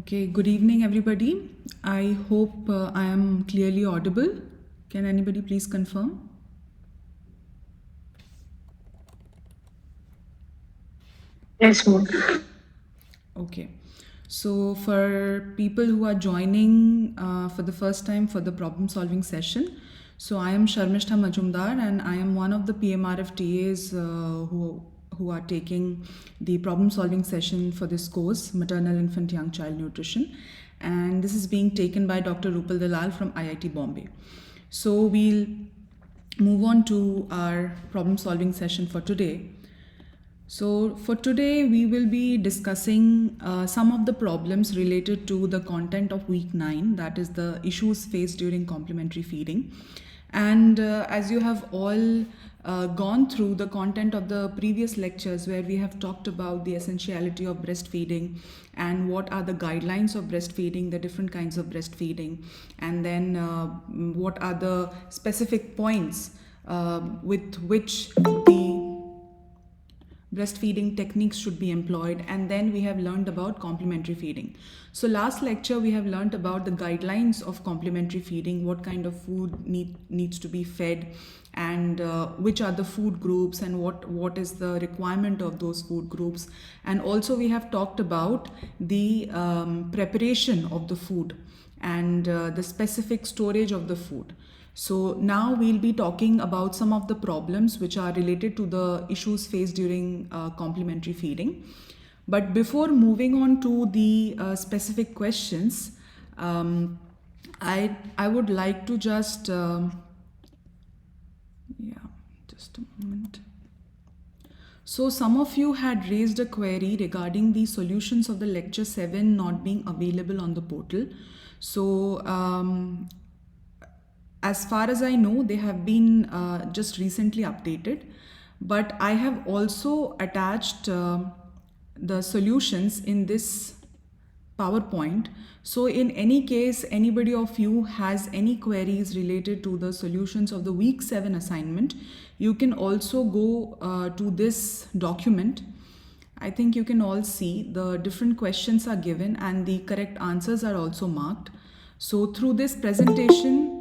Okay, good evening, everybody. I hope I am clearly audible. Can anybody please confirm? Yes, ma'am. Okay. So, for people who are joining for the first time for the problem solving session, so I am Sharmishta Majumdar and I am one of the PMRF TAs who are taking the problem solving session for this course, Maternal Infant Young Child Nutrition. And this is being taken by Dr. Rupal Dalal from IIT Bombay. So, we'll move on to our problem solving session for today. So, for today, we will be discussing some of the problems related to the content of week 9, that is, the issues faced during complementary feeding. And as you have all gone through the content of the previous lectures, where we have talked about the essentiality of breastfeeding and what are the guidelines of breastfeeding, the different kinds of breastfeeding, and then what are the specific points with which the breastfeeding techniques should be employed, and then we have learned about complementary feeding. So last lecture we have learned about the guidelines of complementary feeding, what kind of food needs to be fed, and which are the food groups, and what is the requirement of those food groups. And also we have talked about the preparation of the food and the specific storage of the food. So now we'll be talking about some of the problems which are related to the issues faced during complementary feeding. But before moving on to the specific questions, I would like to yeah, just a moment. So some of you had raised a query regarding the solutions of the lecture 7 not being available on the portal. So as far as I know, they have been just recently updated, but I have also attached the solutions in this PowerPoint. So, in any case, anybody of you has any queries related to the solutions of the week 7 assignment, you can also go to this document. I think you can all see the different questions are given and the correct answers are also marked. So, through this presentation,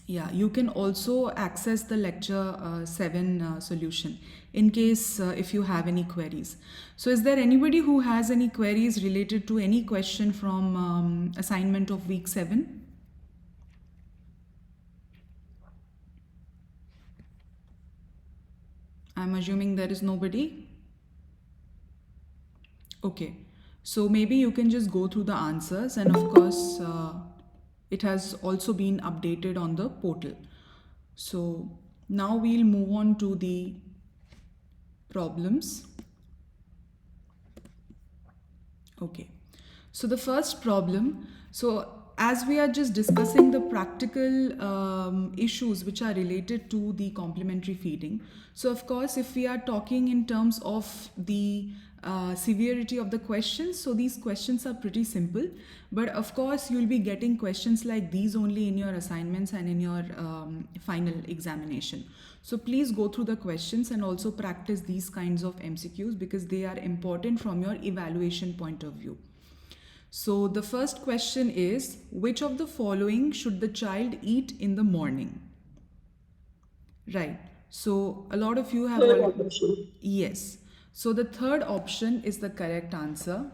yeah, you can also access the lecture 7 solution in case if you have any queries. So, is there anybody who has any queries related to any question from assignment of week 7? I'm assuming there is nobody. Okay, so maybe you can just go through the answers, and of course, it has also been updated on the portal. So now we'll move on to the problems. Okay, so the first problem, so as we are just discussing the practical issues which are related to the complementary feeding, so of course, if we are talking in terms of the severity of the questions, so these questions are pretty simple, but of course, you'll be getting questions like these only in your assignments and in your final examination. So please go through the questions and also practice these kinds of MCQs because they are important from your evaluation point of view. So the first question is, which of the following should the child eat in the morning? Right. So a lot of you have Third already. option. Yes. So the third option is the correct answer.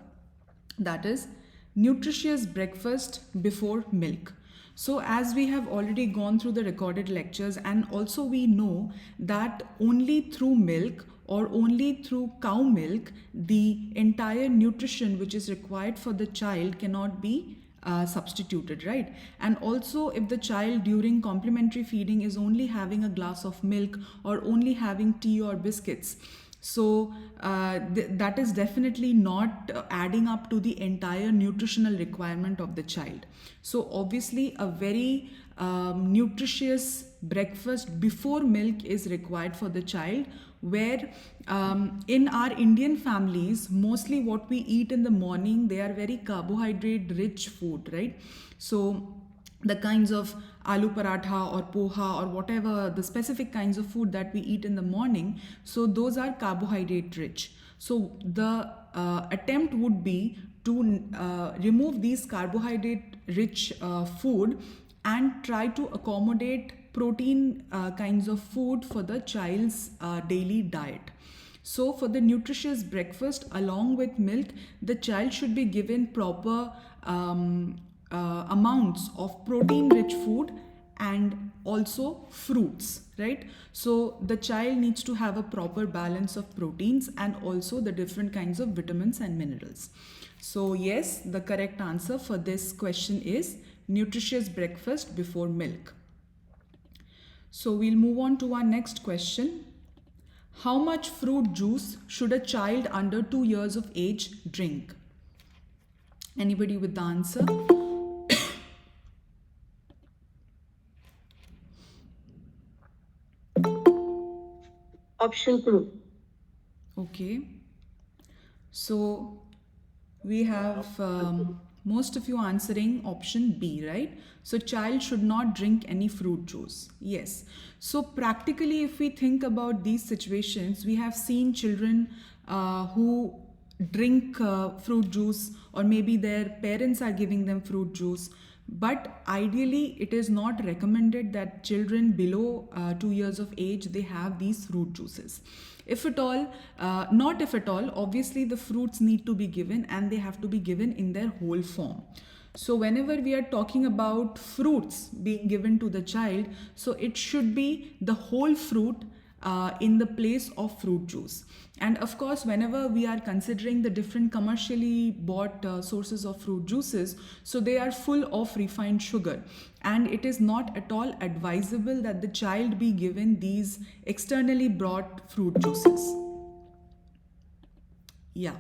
That is nutritious breakfast before milk. So as we have already gone through the recorded lectures, and also we know that only through milk or only through cow milk the entire nutrition which is required for the child cannot be substituted, right? And also, if the child during complementary feeding is only having a glass of milk or only having tea or biscuits, so that is definitely not adding up to the entire nutritional requirement of the child. So obviously, a very nutritious breakfast before milk is required for the child, where in our Indian families, mostly what we eat in the morning, they are very carbohydrate rich food, right? So the kinds of aloo paratha or poha or whatever the specific kinds of food that we eat in the morning, so those are carbohydrate rich. So the attempt would be to remove these carbohydrate rich food and try to accommodate protein kinds of food for the child's daily diet. So, for the nutritious breakfast along with milk, the child should be given proper amounts of protein rich food and also fruits, right? So, the child needs to have a proper balance of proteins and also the different kinds of vitamins and minerals. So, yes, the correct answer for this question is nutritious breakfast before milk. So, we'll move on to our next question. How much fruit juice should a child under 2 years of age drink? Anybody with the answer? Option 2. Okay. So we have most of you answering option B, right? So child should not drink any fruit juice. Yes. So practically, if we think about these situations, we have seen children who drink fruit juice, or maybe their parents are giving them fruit juice. But ideally, it is not recommended that children below 2 years of age they have these fruit juices. If at all, not if at all, obviously the fruits need to be given and they have to be given in their whole form. So whenever we are talking about fruits being given to the child, so it should be the whole fruit in the place of fruit juice. And of course, whenever we are considering the different commercially bought sources of fruit juices, so they are full of refined sugar, and it is not at all advisable that the child be given these externally bought fruit juices. Yeah.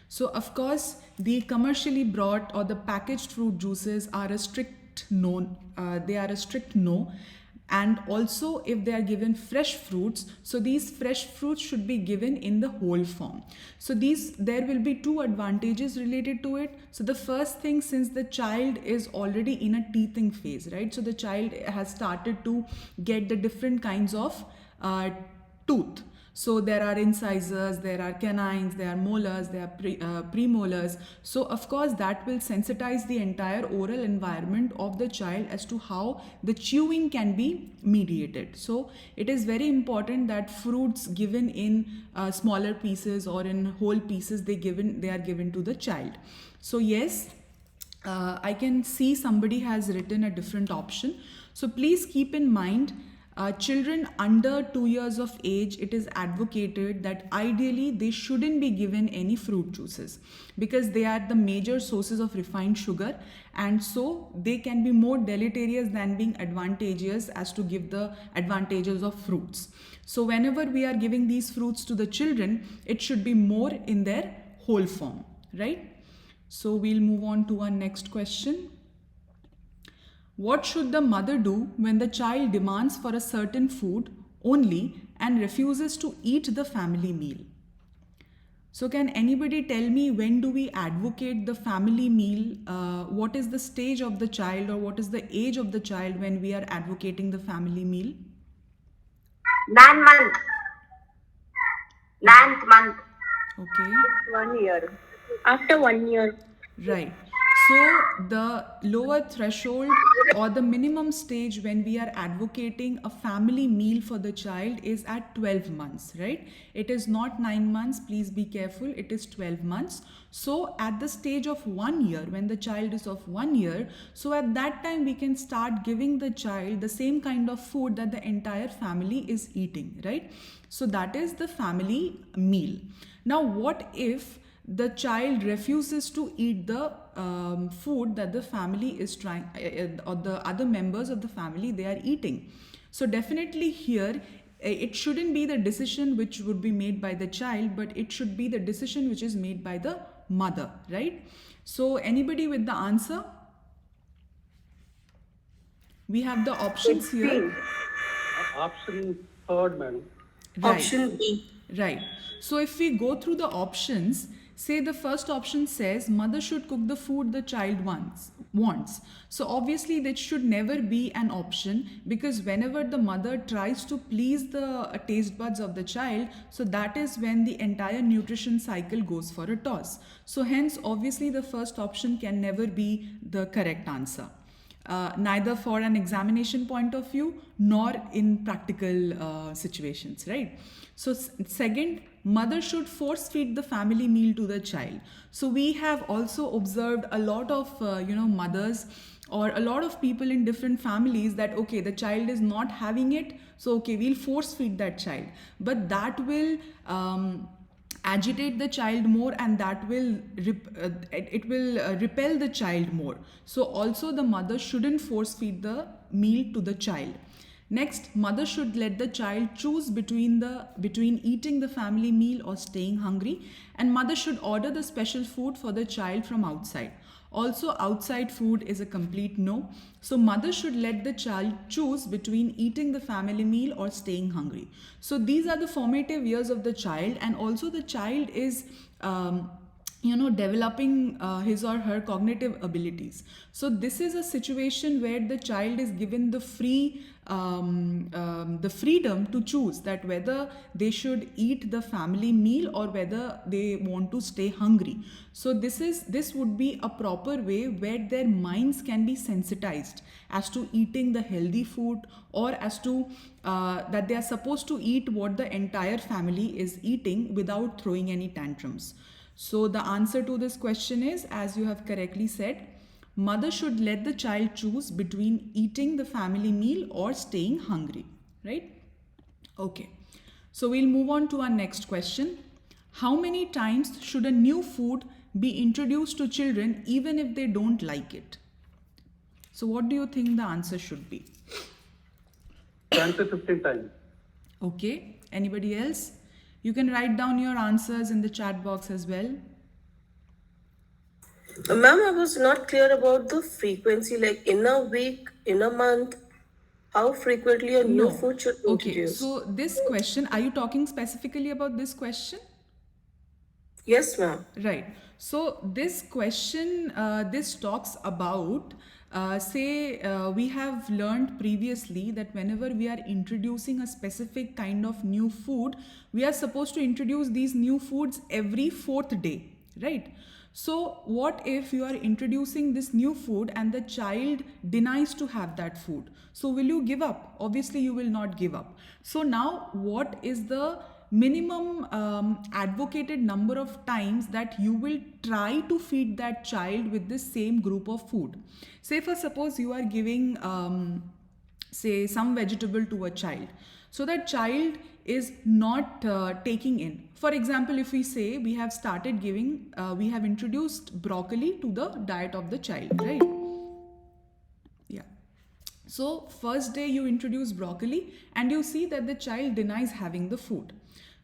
So of course, the commercially brought or the packaged fruit juices are a strict no. They are a strict no. And also, if they are given fresh fruits, so these fresh fruits should be given in the whole form. So there will be two advantages related to it. So the first thing, since the child is already in a teething phase, right? So the child has started to get the different kinds of tooth. So there are incisors, there are canines, there are molars, there are premolars. So of course that will sensitize the entire oral environment of the child as to how the chewing can be mediated. So it is very important that fruits given in smaller pieces or in whole pieces they are given to the child. So yes, I can see somebody has written a different option. So please keep in mind, children under 2 years of age, it is advocated that ideally they shouldn't be given any fruit juices because they are the major sources of refined sugar, and so they can be more deleterious than being advantageous as to give the advantages of fruits. So whenever we are giving these fruits to the children, it should be more in their whole form, right? So we'll move on to our next question. What should the mother do when the child demands for a certain food only and refuses to eat the family meal? So can anybody tell me, when do we advocate the family meal? What is the stage of the child, or what is the age of the child when we are advocating the family meal? 9 months. 9th month. Okay. 1 year. After 1 year. Right. So the lower threshold or the minimum stage when we are advocating a family meal for the child is at 12 months, right? It is not 9 months. Please be careful. It is 12 months. So at the stage of 1 year, when the child is of 1 year, so at that time we can start giving the child the same kind of food that the entire family is eating, right? So that is the family meal. Now, what if the child refuses to eat the food that the family is trying, or the other members of the family they are eating? So definitely here it shouldn't be the decision which would be made by the child, but it should be the decision which is made by the mother, right? So anybody with the answer? We have the options here. Option third, madam. Right. Option B. Right. So if we go through the options, Say the first option says mother should cook the food the child wants. So obviously that should never be an option, because whenever the mother tries to please the taste buds of the child, so that is when the entire nutrition cycle goes for a toss. So hence obviously the first option can never be the correct answer. Neither for an examination point of view nor in practical situations, right? So second, mother should force feed the family meal to the child. So we have also observed a lot of mothers or a lot of people in different families that okay, the child is not having it, so okay, we'll force feed that child, but that will agitate the child more, and that will repel the child more. So also the mother shouldn't force feed the meal to the child. Next, mother should let the child choose between eating the family meal or staying hungry, and mother should order the special food for the child from outside. Also, outside food is a complete no. So mother should let the child choose between eating the family meal or staying hungry. So these are the formative years of the child, and also the child is developing his or her cognitive abilities. So this is a situation where the child is given the freedom to choose that whether they should eat the family meal or whether they want to stay hungry. So this would be a proper way where their minds can be sensitized as to eating the healthy food, or as to that they are supposed to eat what the entire family is eating without throwing any tantrums. So the answer to this question is, as you have correctly said, mother should let the child choose between eating the family meal or staying hungry, right? Okay, so we'll move on to our next question. How many times should a new food be introduced to children even if they don't like it? So what do you think the answer should be? 10 to 15 times. Okay, anybody else? You can write down your answers in the chat box as well. Ma'am, I was not clear about the frequency, like in a week, in a month, how frequently a new food should be introduced. So this question, are you talking specifically about this question? Yes, ma'am. Right. So this question, this talks about, we have learned previously that whenever we are introducing a specific kind of new food, we are supposed to introduce these new foods every 4th day, right? So what if you are introducing this new food and the child denies to have that food? So will you give up? Obviously you will not give up. So now what is the minimum advocated number of times that you will try to feed that child with this same group of food? Say for suppose you are giving say some vegetable to a child, so that child is not taking in. For example, if we say we have started giving, we have introduced broccoli to the diet of the child, right? Yeah. So first day you introduce broccoli and you see that the child denies having the food.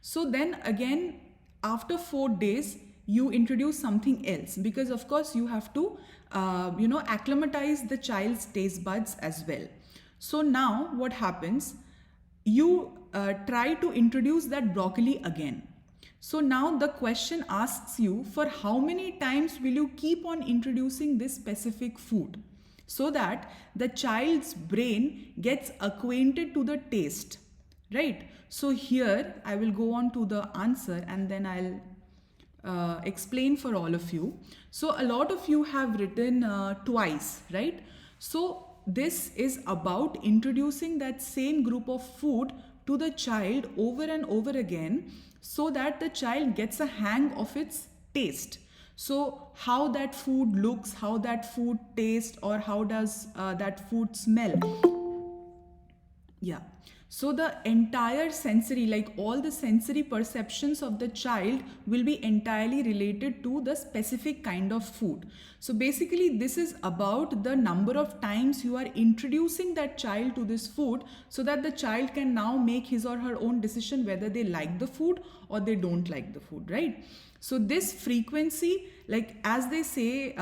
So then again, after 4 days, you introduce something else, because of course you have to, acclimatize the child's taste buds as well. So now what happens? You try to introduce that broccoli again. So now the question asks you, for how many times will you keep on introducing this specific food, so that the child's brain gets acquainted to the taste, right? So here I will go on to the answer and then I'll explain for all of you. So a lot of you have written twice, right? So this is about introducing that same group of food to the child over and over again, so that the child gets a hang of its taste. So how that food looks, how that food tastes, or how does that food smell. Yeah. So the entire sensory, like all the sensory perceptions of the child will be entirely related to the specific kind of food. So basically this is about the number of times you are introducing that child to this food, so that the child can now make his or her own decision whether they like the food or they don't like the food, right? So this frequency, like as they say,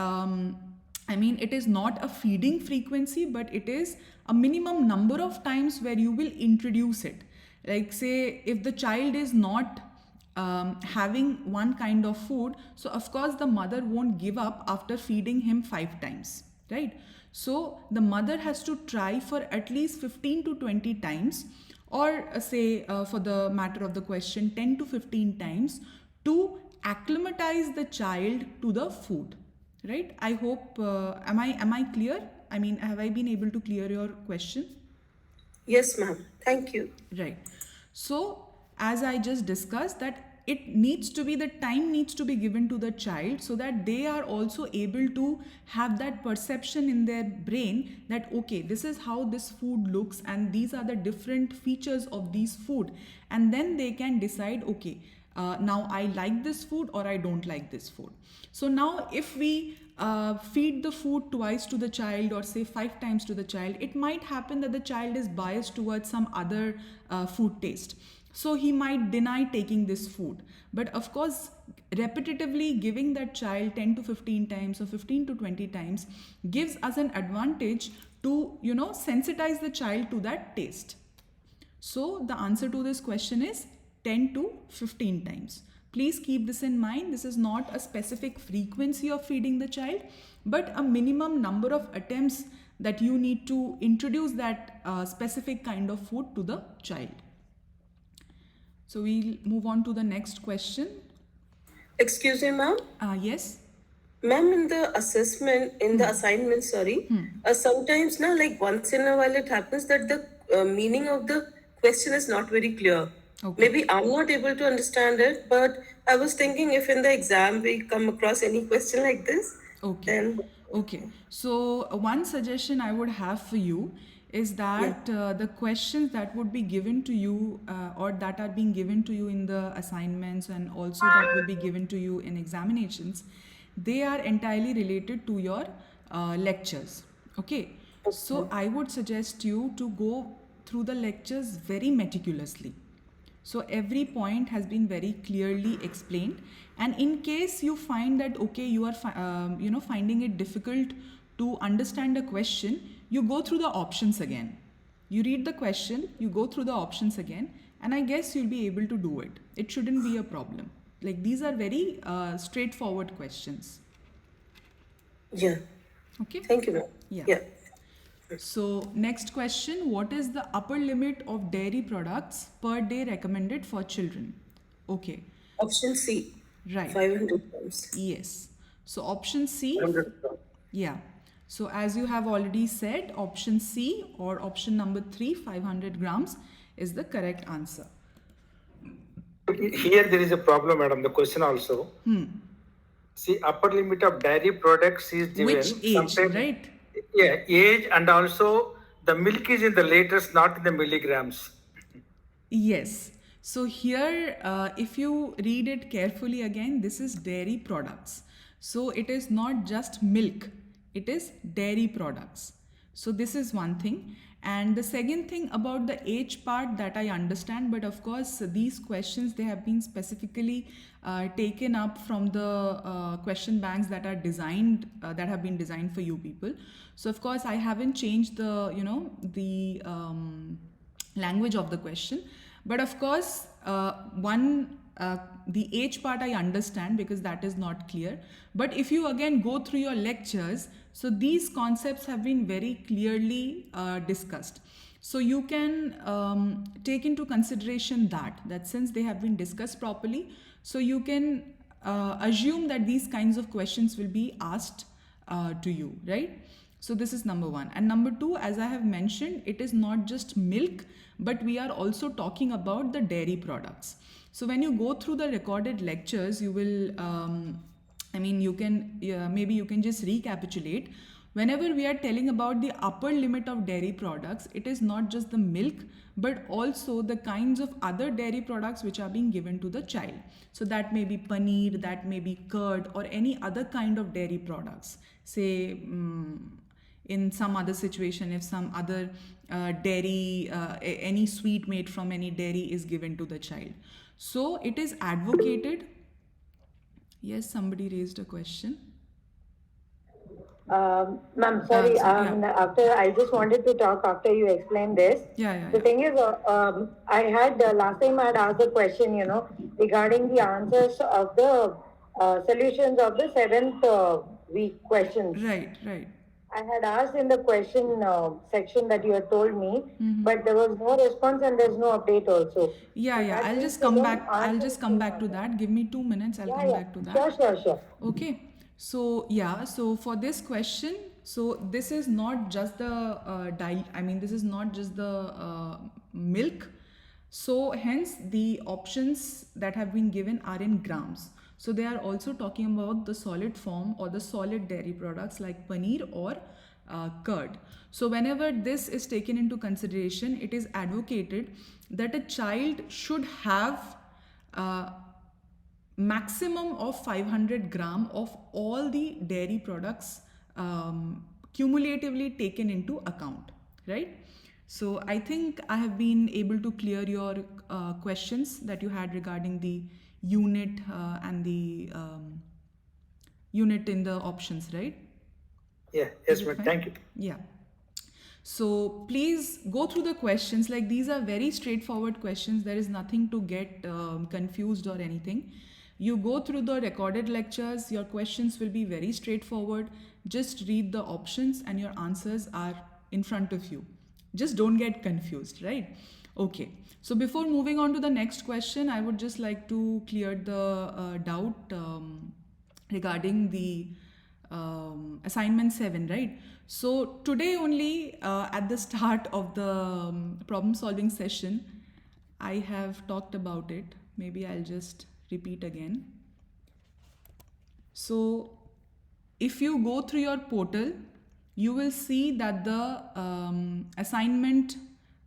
it is not a feeding frequency, but it is a minimum number of times where you will introduce it. Like say if the child is not having one kind of food, so of course the mother won't give up after feeding him 5 times, right? So the mother has to try for at least 15 to 20 times, or say for the matter of the question 10 to 15 times, to acclimatize the child to the food, right? I hope am I clear? I mean, have I been able to clear your question? Yes, ma'am. Thank you. Right. So, as I just discussed, that it needs to be, the time needs to be given to the child so that they are also able to have that perception in their brain that, okay, this is how this food looks and these are the different features of these food. And then they can decide, okay, now I like this food or I don't like this food. So now if we feed the food twice to the child or say 5 times to the child, it might happen that the child is biased towards some other food taste. So he might deny taking this food. But of course, repetitively giving that child 10 to 15 times or 15 to 20 times gives us an advantage to, sensitize the child to that taste. So the answer to this question is 10 to 15 times. Please keep this in mind. This is not a specific frequency of feeding the child, but a minimum number of attempts that you need to introduce that specific kind of food to the child. So we'll move on to the next question. Excuse me, ma'am. Yes. Ma'am, in the assessment, in the assignment, sometimes now, like once in a while, it happens that the meaning of the question is not very clear. Okay. Maybe I'm not able to understand it, but I was thinking if in the exam we come across any question like this, Okay. then Okay. So one suggestion I would have for you is that the questions that would be given to you or that are being given to you in the assignments and also that will be given to you in examinations, they are entirely related to your lectures. Okay. So I would suggest you to go through the lectures very meticulously. So every point has been very clearly explained, and in case you find that okay, you are finding it difficult to understand a question, you go through the options again. You read the question, you go through the options again, and I guess you'll be able to do it. It shouldn't be a problem. Like these are very straightforward questions. yeah. Okay. Thank you, ma'am. Yeah. So next question, what is the upper limit of dairy products per day recommended for children? Okay, Option C, right. 500 grams. Yes. So option C, 100 grams. yeah. So as you have already said, option C or option number 3, 500 grams is the correct answer. Here there is a problem, madam. The question also. See, upper limit of dairy products is given. Which age, Sometimes- right? Yeah, age, and also the milk is in the liters, not in the milligrams. Yes. So here, if you read it carefully again, this is dairy products. So it is not just milk, it is dairy products. So this is one thing. And the second thing about the age part, that I understand, but of course these questions, they have been specifically taken up from the question banks that are designed, that have been designed for you people. So of course I haven't changed the, the language of the question. But of course, the age part I understand because that is not clear. But if you again go through your lectures, so these concepts have been very clearly discussed. So you can take into consideration that since they have been discussed properly, so you can assume that these kinds of questions will be asked to you, right? So this is number one. And number two, as I have mentioned, it is not just milk, but we are also talking about the dairy products. So when you go through the recorded lectures, you will, you can, maybe you can just recapitulate. Whenever we are telling about the upper limit of dairy products, it is not just the milk, but also the kinds of other dairy products which are being given to the child. So that may be paneer, that may be curd, or any other kind of dairy products. Say, in some other situation, if some other dairy, any sweet made from any dairy is given to the child. So it is advocated. Yes, somebody raised a question. Ma'am, sorry. Yeah. After I just wanted to talk after you explained this. Yeah. The thing is, I had last time I had asked a question, regarding the answers of the solutions of the seventh week questions. Right. I had asked in the question section that you had told me, Mm-hmm. but there was no response and there's no update also. Yeah. That I'll means just come again back. I'll answer just is come still back not to there. that. Give me 2 minutes. I'll come back to that. Sure. Okay. So yeah. So for this question, so this is not just the this is not just the milk. So hence the options that have been given are in grams. So they are also talking about the solid form or the solid dairy products like paneer or curd. So whenever this is taken into consideration, it is advocated that a child should have maximum of 500 gram of all the dairy products cumulatively taken into account, right? So I think I have been able to clear your questions that you had regarding the unit and the unit in the options, right? Yeah, yes, Is it ma'am. fine? Thank you. Yeah. So please go through the questions. Like these are very straightforward questions. There is nothing to get confused or anything. You go through the recorded lectures. Your questions will be very straightforward. Just read the options and your answers are in front of you. Just don't get confused, right? Okay. So before moving on to the next question, I would just like to clear the doubt regarding the assignment 7, right? So today only at the start of the problem solving session, I have talked about it. Maybe I'll just repeat again. So if you go through your portal, you will see that the assignment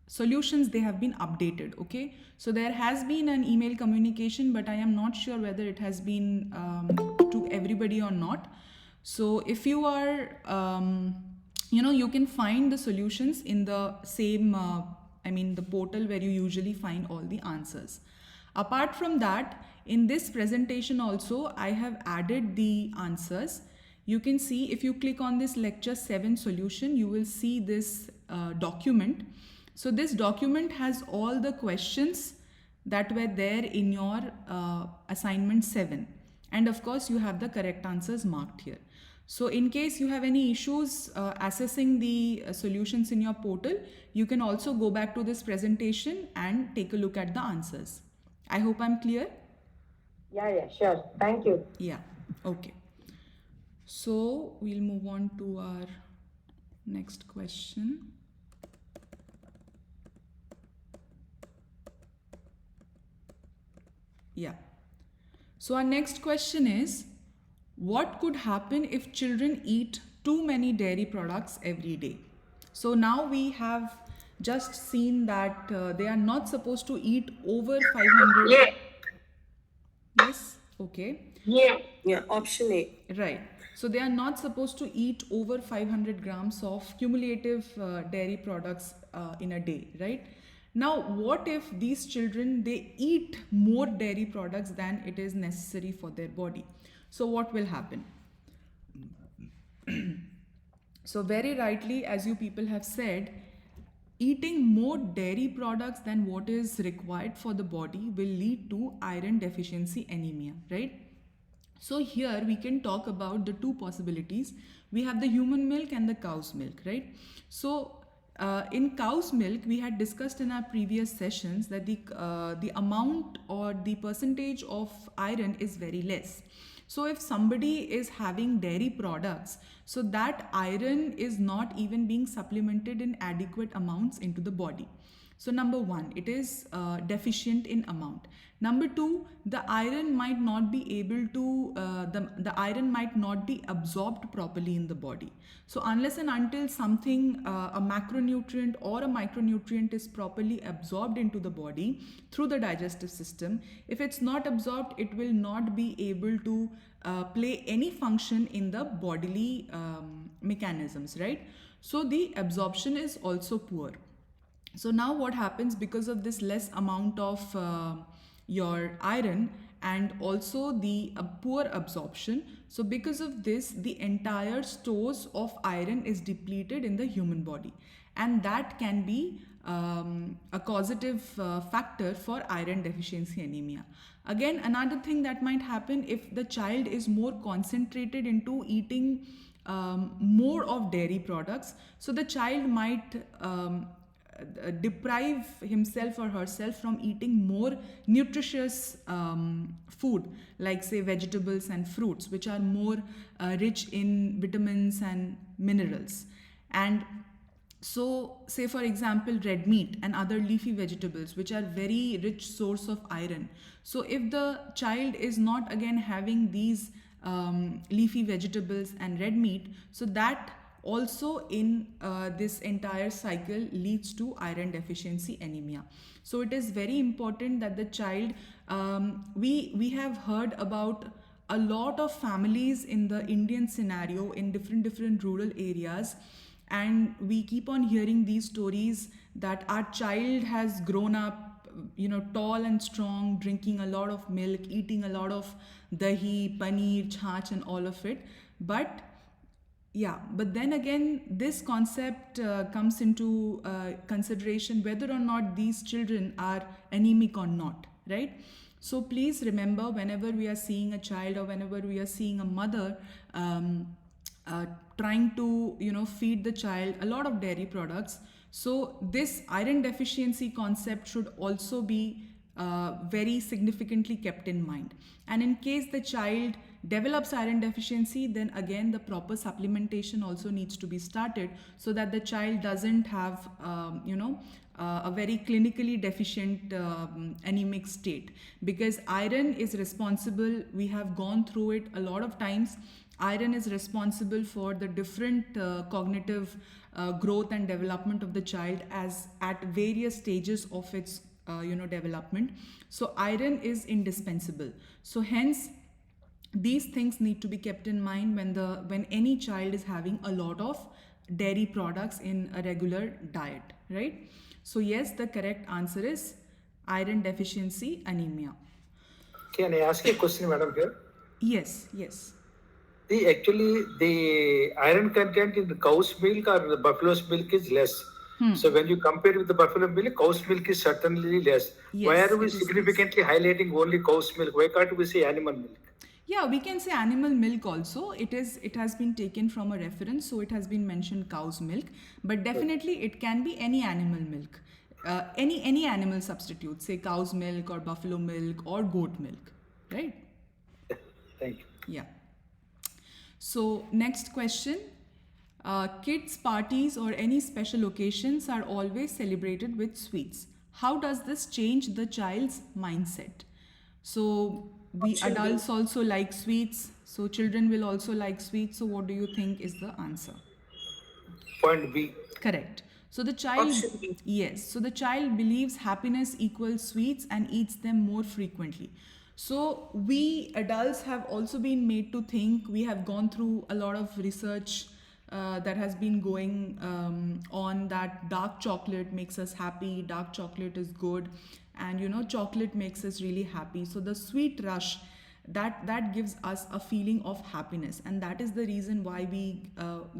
solutions, they have been updated. Okay, so there has been an email communication, but I am not sure whether it has been to everybody or not. So if you are you can find the solutions in the same the portal where you usually find all the answers. Apart from that, in this presentation also I have added the answers. You can see if you click on this lecture 7 solution, you will see this document. So this document has all the questions that were there in your assignment 7, and of course you have the correct answers marked here. So in case you have any issues assessing the solutions in your portal, you can also go back to this presentation and take a look at the answers. I hope I'm clear. Yeah, sure. Thank you. Yeah, okay. So we'll move on to our next question. Yeah. So our next question is, what could happen if children eat too many dairy products every day? So now we have just seen that they are not supposed to eat over 500. Yeah. Yes, okay. Yeah, option A. Right. So they are not supposed to eat over 500 grams of cumulative dairy products in a day, right? Now, what if these children, they eat more dairy products than it is necessary for their body? So what will happen? So very rightly, as you people have said, eating more dairy products than what is required for the body will lead to iron deficiency anemia, right? So here we can talk about the two possibilities. We have the human milk and the cow's milk, right? So in cow's milk, we had discussed in our previous sessions that the amount or the percentage of iron is very less. So if somebody is having dairy products, so that iron is not even being supplemented in adequate amounts into the body. So number one, it is deficient in amount. Number two, the iron might not be able to, the iron might not be absorbed properly in the body. So unless and until something, a macronutrient or a micronutrient is properly absorbed into the body through the digestive system, if it's not absorbed, it will not be able to play any function in the bodily mechanisms, right? So the absorption is also poor. So now what happens, because of this less amount of your iron, and also the poor absorption. So because of this, the entire stores of iron is depleted in the human body, and that can be a causative factor for iron deficiency anemia. Again, another thing that might happen if the child is more concentrated into eating more of dairy products, so the child might deprive himself or herself from eating more nutritious food, like say vegetables and fruits, which are more rich in vitamins and minerals. And so, say for example, red meat and other leafy vegetables, which are very rich source of iron. So, if the child is not again having these leafy vegetables and red meat, so that also in this entire cycle leads to iron deficiency anemia. So, it is very important that the child, we have heard about a lot of families in the Indian scenario in different rural areas, and we keep on hearing these stories that our child has grown up, tall and strong, drinking a lot of milk, eating a lot of dahi, paneer, chach and all of it. But then again, this concept comes into consideration whether or not these children are anemic or not, right? So please remember, whenever we are seeing a child or whenever we are seeing a mother trying to feed the child a lot of dairy products, so this iron deficiency concept should also be very significantly kept in mind. And in case the child develops iron deficiency, then again the proper supplementation also needs to be started, so that the child doesn't have a very clinically deficient anemic state. Because iron is responsible, we have gone through it a lot of times, iron is responsible for the different cognitive growth and development of the child as at various stages of its development. So iron is indispensable. So hence these things need to be kept in mind when any child is having a lot of dairy products in a regular diet, right? So yes, the correct answer is iron deficiency anemia. Can I ask a question, madam, here? Yes. Actually, the iron content in the cow's milk or the buffalo's milk is less. So when you compare with the buffalo milk, cow's milk is certainly less. Yes, Why are we it is significantly highlighting only cow's milk? Why can't we say animal milk? Yeah, we can say animal milk also. It has been taken from a reference, so it has been mentioned cow's milk, but definitely it can be any animal milk, any animal substitute, say cow's milk or buffalo milk or goat milk, right? Thank you. Yeah. So next question. Kids' parties or any special occasions are always celebrated with sweets. How does this change the child's mindset? So we adults also like sweets, so children will also like sweets. So what do you think is the answer? Point B. Correct. So the child, Option B. yes, so the child believes happiness equals sweets and eats them more frequently. So we adults have also been made to think, we have gone through a lot of research that has been going on, that dark chocolate makes us happy, dark chocolate is good, and chocolate makes us really happy. So the sweet rush, that gives us a feeling of happiness, and that is the reason why we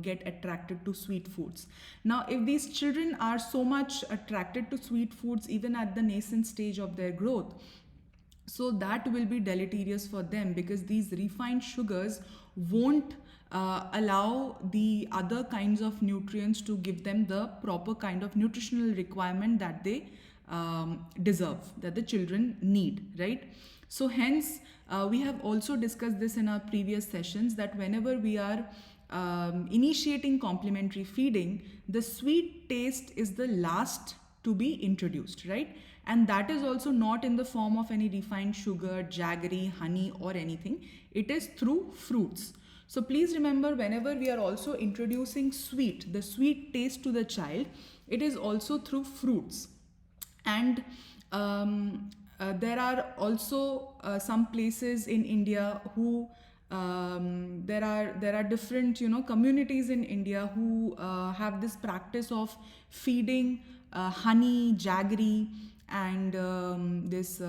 get attracted to sweet foods. Now if these children are so much attracted to sweet foods even at the nascent stage of their growth, so that will be deleterious for them, because these refined sugars won't allow the other kinds of nutrients to give them the proper kind of nutritional requirement that they deserve, that the children need, right? So hence we have also discussed this in our previous sessions, that whenever we are initiating complementary feeding, the sweet taste is the last to be introduced, right? And that is also not in the form of any refined sugar, jaggery, honey or anything. It is through fruits. So please remember, whenever we are also introducing the sweet taste to the child, it is also through fruits. And there are also some places in India who there are different communities in India who have this practice of feeding honey, jaggery and this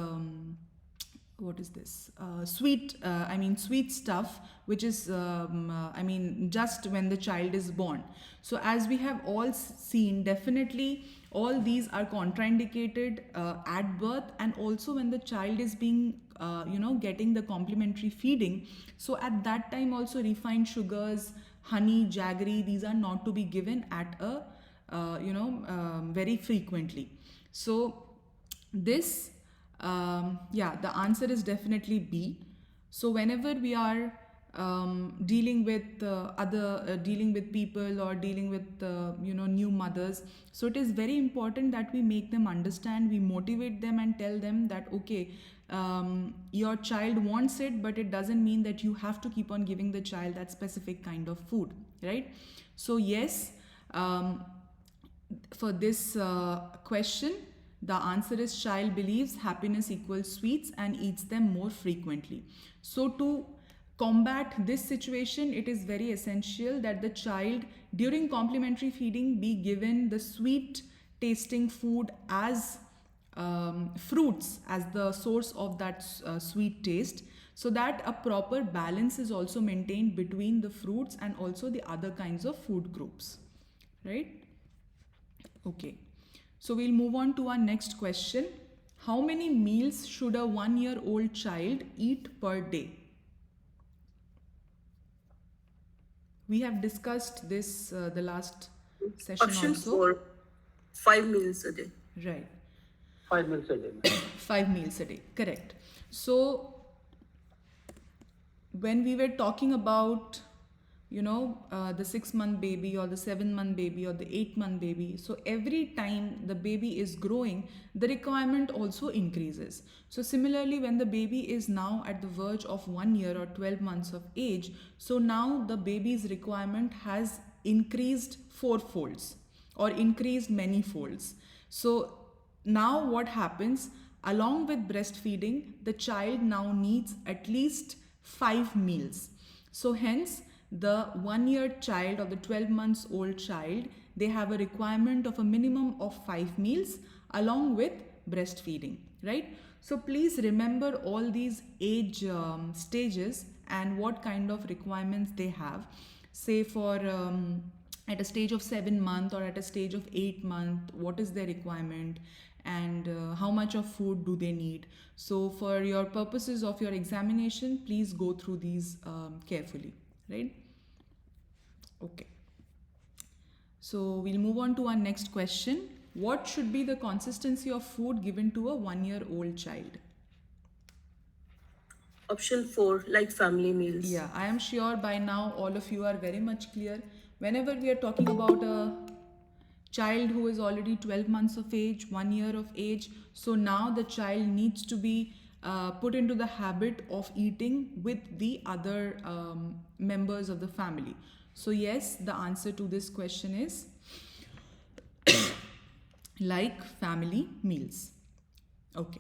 what is this sweet stuff, which is just when the child is born. So as we have all seen, definitely all these are contraindicated at birth, and also when the child is being getting the complementary feeding. So at that time also refined sugars, honey, jaggery, these are not to be given at a very frequently. So this the answer is definitely B. So whenever we are dealing with dealing with people, or dealing with new mothers, so it is very important that we make them understand, we motivate them and tell them that okay, your child wants it, but it doesn't mean that you have to keep on giving the child that specific kind of food, right? So yes, for this question, the answer is child believes happiness equals sweets and eats them more frequently. So to combat this situation, it is very essential that the child during complementary feeding be given the sweet tasting food as fruits as the source of that sweet taste, so that a proper balance is also maintained between the fruits and also the other kinds of food groups, right? Okay. So we'll move on to our next question. How many meals should a 1-year-old child eat per day? We have discussed this the last session Option also. 4, 5 meals a day. Right. 5 meals a day. 5 meals a day, correct. So when we were talking about the 6-month baby or the 7-month baby or the 8-month baby, so every time the baby is growing, the requirement also increases. So similarly, when the baby is now at the verge of 1 year or 12 months of age, so now the baby's requirement has increased 4-folds or increased many folds. So now what happens, along with breastfeeding, the child now needs at least 5 meals. So hence, the 1-year child or the 12 months old child, they have a requirement of a minimum of 5 meals along with breastfeeding, right? So please remember all these age stages and what kind of requirements they have. Say for at a stage of 7 month or at a stage of 8 month, what is their requirement, and how much of food do they need. So for your purposes of your examination, please go through these carefully, right? Okay. So we'll move on to our next question. What should be the consistency of food given to a 1-year-old child? Option 4, like family meals. Yeah, I am sure by now all of you are very much clear. Whenever we are talking about a child who is already 12 months of age, 1 year of age, so now the child needs to be put into the habit of eating with the other members of the family. So yes, the answer to this question is like family meals. Okay.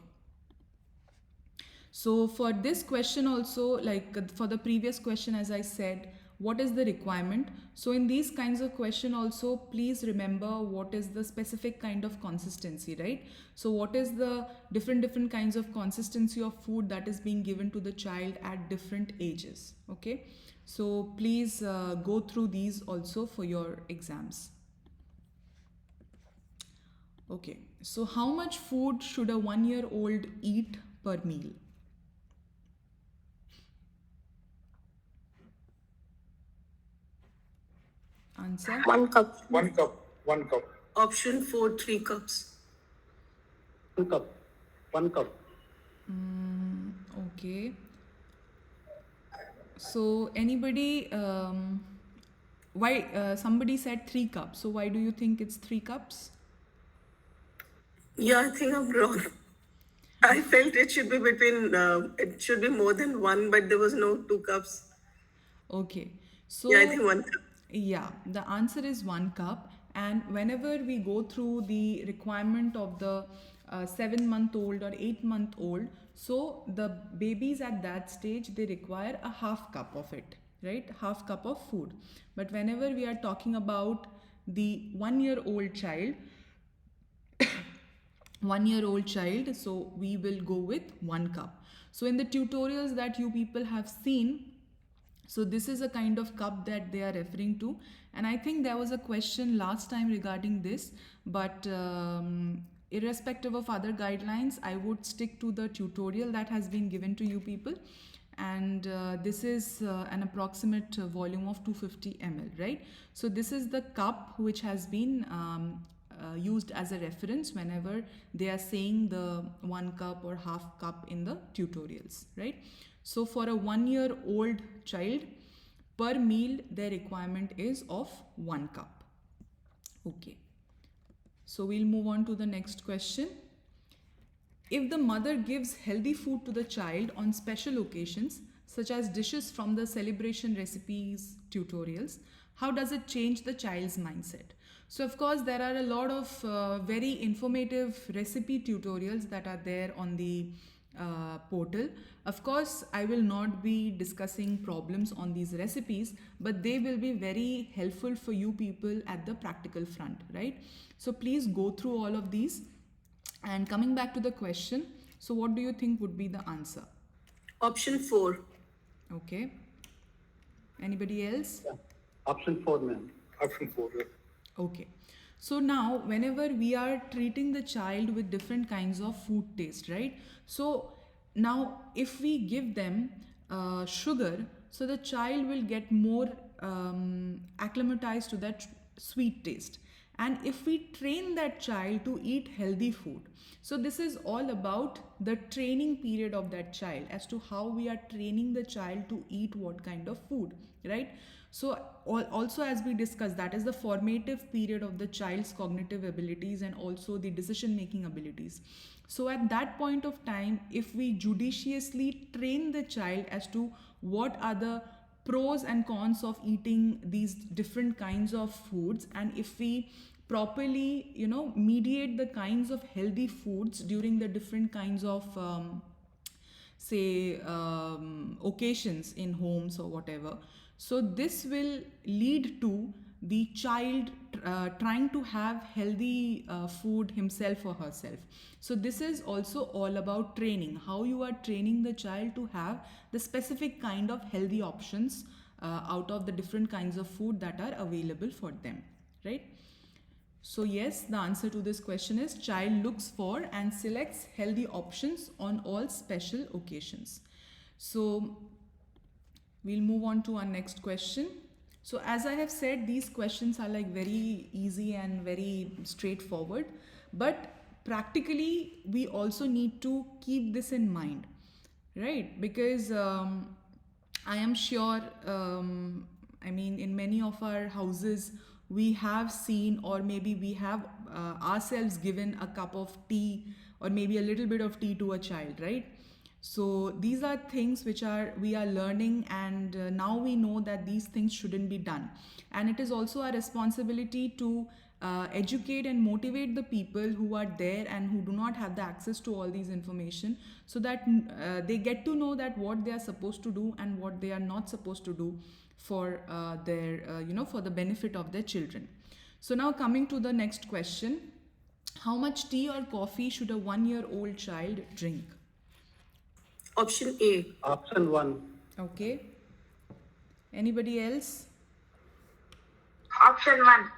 So for this question also, like for the previous question, as I said, what is the requirement? So in these kinds of question also, please remember what is the specific kind of consistency, right? So what is the different kinds of consistency of food that is being given to the child at different ages, okay? So please go through these also for your exams. Okay, so how much food should a 1-year-old eat per meal? Answer? 1 cup. 1 cup. 1 cup. Option 4, 3 cups. 1 cup. 1 cup. Okay. So anybody, why somebody said 3 cups? So why do you think it's 3 cups? Yeah, I think I'm wrong. I felt it should be between, it should be more than 1, but there was no 2 cups. Okay. So Yeah, I think 1 cup. yeah, the answer is 1 cup. And whenever we go through the requirement of the 7-month-old or 8-month-old, so the babies at that stage, they require a half cup of it, right? Half cup of food. But whenever we are talking about the 1-year-old child, 1-year-old child, so we will go with 1 cup. So in the tutorials that you people have seen, so this is a kind of cup that they are referring to, and I think there was a question last time regarding this, but irrespective of other guidelines, I would stick to the tutorial that has been given to you people. And this is an approximate volume of 250 ml, right? So this is the cup which has been used as a reference whenever they are saying the 1 cup or half cup in the tutorials, right? So for a 1-year-old child, per meal their requirement is of 1 cup. Okay, so we'll move on to the next question. If the mother gives healthy food to the child on special occasions, such as dishes from the celebration recipes tutorials, how does it change the child's mindset? So of course there are a lot of very informative recipe tutorials that are there on the portal. Of course I will not be discussing problems on these recipes, but they will be very helpful for you people at the practical front, right? So please go through all of these. And coming back to the question, so what do you think would be the answer? Option 4. Okay. Anybody else? Option 4, ma'am. Option 4. Okay. So now whenever we are treating the child with different kinds of food taste, right? So now if we give them sugar, so the child will get more acclimatized to that sweet taste. And if we train that child to eat healthy food, so this is all about the training period of that child as to how we are training the child to eat what kind of food, right? So also, as we discussed, that is the formative period of the child's cognitive abilities and also the decision making abilities. So at that point of time, if we judiciously train the child as to what are the pros and cons of eating these different kinds of foods, and if we properly mediate the kinds of healthy foods during the different kinds of occasions in homes or whatever, so this will lead to the child trying to have healthy food himself or herself. So this is also all about training, how you are training the child to have the specific kind of healthy options out of the different kinds of food that are available for them, right? So yes, the answer to this question is child looks for and selects healthy options on all special occasions. So we'll move on to our next question. So as I have said, these questions are like very easy and very straightforward, but practically we also need to keep this in mind, right? Because I am sure, in many of our houses, we have seen, or maybe we have ourselves given a cup of tea or maybe a little bit of tea to a child, right? So these are things which we are learning, and now we know that these things shouldn't be done. And it is also our responsibility to educate and motivate the people who are there and who do not have the access to all these information, so that they get to know that what they are supposed to do and what they are not supposed to do for for the benefit of their children. So now coming to the next question, how much tea or coffee should a 1-year-old child drink? Option A. Option 1. Okay. Anybody else? Option 1.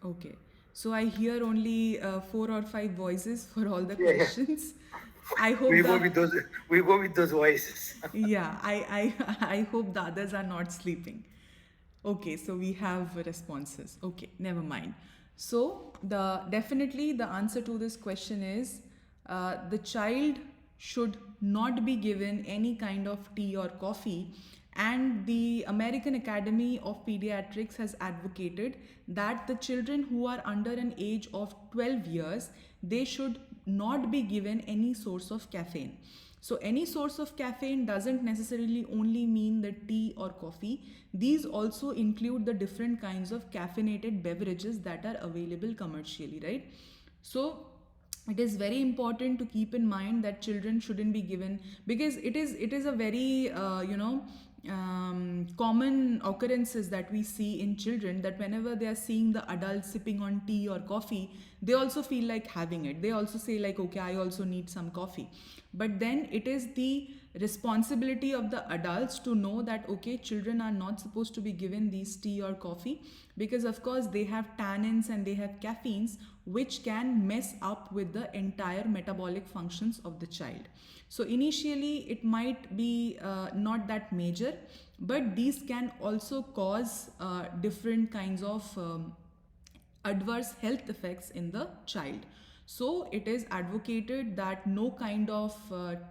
Okay. So I hear only 4 or 5 voices for all the questions. I hope We go with those voices. yeah, I hope the others are not sleeping. Okay, so we have responses. Okay, never mind. So definitely the answer to this question is the child should not be given any kind of tea or coffee, and the American Academy of Pediatrics has advocated that the children who are under an age of 12 years, they should not be given any source of caffeine. So any source of caffeine doesn't necessarily only mean the tea or coffee. These also include the different kinds of caffeinated beverages that are available commercially, right? So it is very important to keep in mind that children shouldn't be given, because it is a very common occurrences that we see in children, that whenever they are seeing the adults sipping on tea or coffee, they also feel like having it. They also say like, okay, I also need some coffee. But then it is the responsibility of the adults to know that, okay, children are not supposed to be given these tea or coffee, because of course they have tannins and they have caffeines which can mess up with the entire metabolic functions of the child. So initially it might be not that major, but these can also cause different kinds of adverse health effects in the child. So it is advocated that no kind of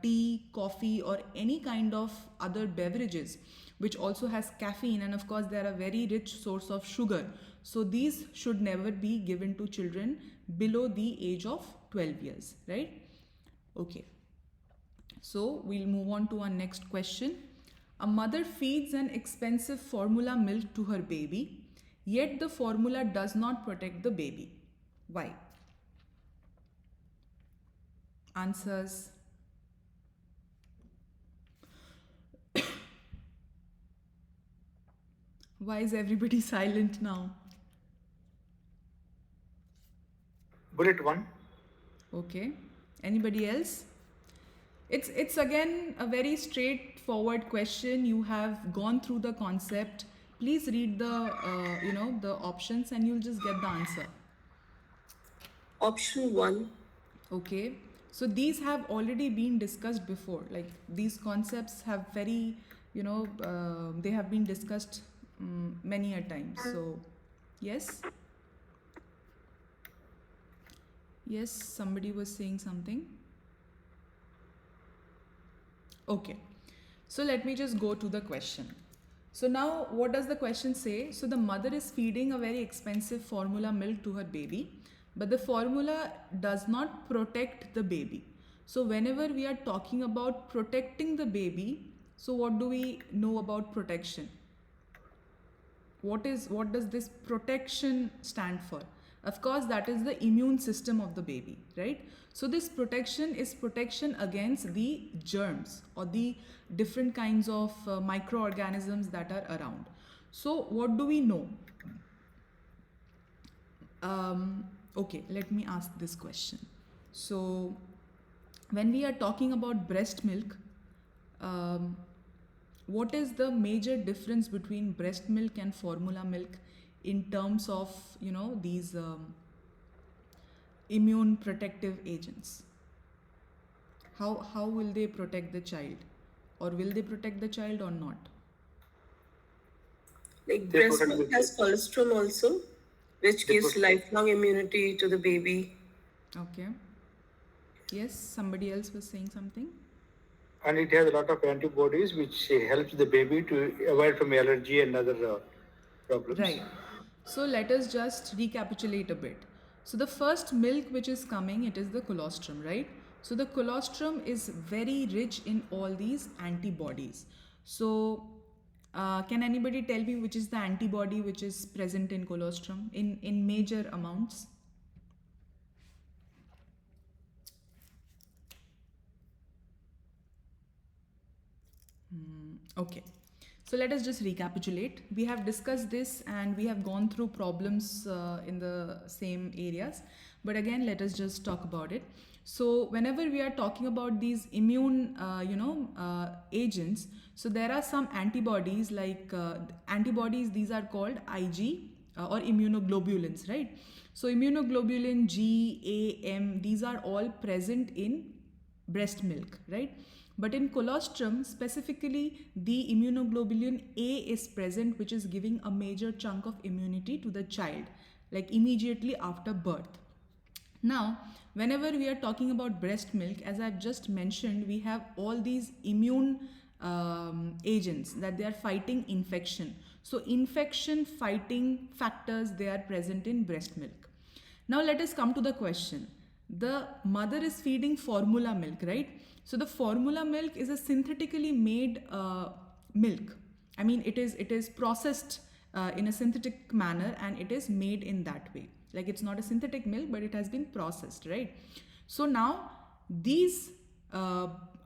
tea, coffee or any kind of other beverages which also has caffeine, and of course they are a very rich source of sugar, so these should never be given to children below the age of 12 years, right? Okay. So we'll move on to our next question. A mother feeds an expensive formula milk to her baby, yet the formula does not protect the baby. Why? Answers. Why is everybody silent now? Bullet 1. Okay. Anybody else? It's again a very straightforward question. You have gone through the concept. Please read the the options and you'll just get the answer. Option 1. Okay. So these have already been discussed before. Like these concepts have very, they have been discussed many a time. So yes. Yes, somebody was saying something. Okay, so let me just go to the question. So now what does the question say? So the mother is feeding a very expensive formula milk to her baby, but the formula does not protect the baby. So whenever we are talking about protecting the baby, so what do we know about protection? What does this protection stand for? Of course, that is the immune system of the baby, right? So this protection is protection against the germs or the different kinds of microorganisms that are around. So what do we know? Okay, let me ask this question. So when we are talking about breast milk, what is the major difference between breast milk and formula milk in terms of these immune protective agents? How will they protect the child, or will they protect the child or not? Like They breast protect milk the- has colostrum also, which They gives protect- lifelong immunity to the baby. Okay. Yes, somebody else was saying something. And it has a lot of antibodies which helps the baby to avoid from allergy and other problems. Right. So let us just recapitulate a bit. So the first milk which is coming, it is the colostrum, right? So the colostrum is very rich in all these antibodies. So can anybody tell me which is the antibody which is present in colostrum in major amounts? Okay. So let us just recapitulate. We have discussed this and we have gone through problems in the same areas. But again, let us just talk about it. So whenever we are talking about these immune, agents, so there are some antibodies like antibodies, these are called Ig or immunoglobulins, right? So immunoglobulin G, A, M, these are all present in breast milk, right? But in colostrum, specifically, the immunoglobulin A is present, which is giving a major chunk of immunity to the child, like immediately after birth. Now, whenever we are talking about breast milk, as I've just mentioned, we have all these immune agents that they are fighting infection. So infection fighting factors, they are present in breast milk. Now let us come to the question. The mother is feeding formula milk, right? So the formula milk is a synthetically made milk. I mean, it is processed in a synthetic manner and it is made in that way. Like it's not a synthetic milk, but it has been processed, right? So now these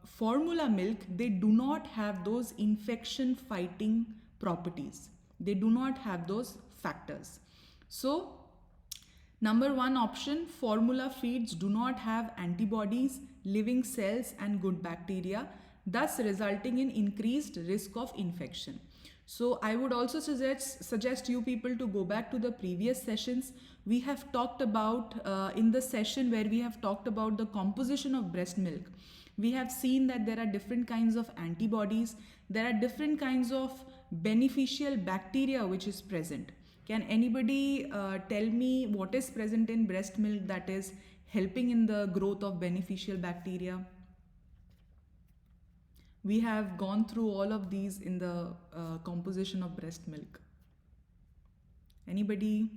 formula milk, they do not have those infection fighting properties. They do not have those factors. So Number one option, formula feeds do not have antibodies, living cells and good bacteria, thus resulting in increased risk of infection. So I would also suggest you people to go back to the previous sessions. We have talked about in the session where we have talked about the composition of breast milk. We have seen that there are different kinds of antibodies, there are different kinds of beneficial bacteria which is present. Can anybody tell me what is present in breast milk that is helping in the growth of beneficial bacteria? We have gone through all of these in the composition of breast milk. Anybody?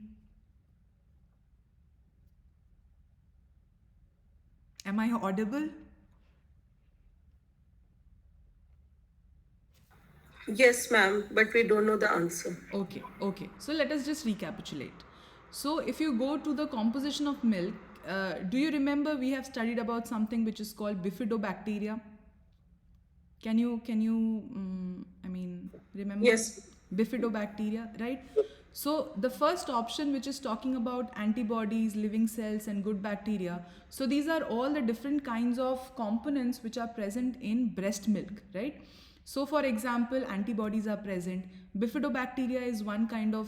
Am I audible? Yes, ma'am, but we don't know the answer. Okay. So let us just recapitulate. So if you go to the composition of milk, do you remember we have studied about something which is called bifidobacteria? Can you remember? Yes. Bifidobacteria, right? So the first option, which is talking about antibodies, living cells and good bacteria. So these are all the different kinds of components which are present in breast milk, right? So for example, antibodies are present. Bifidobacteria is one kind of,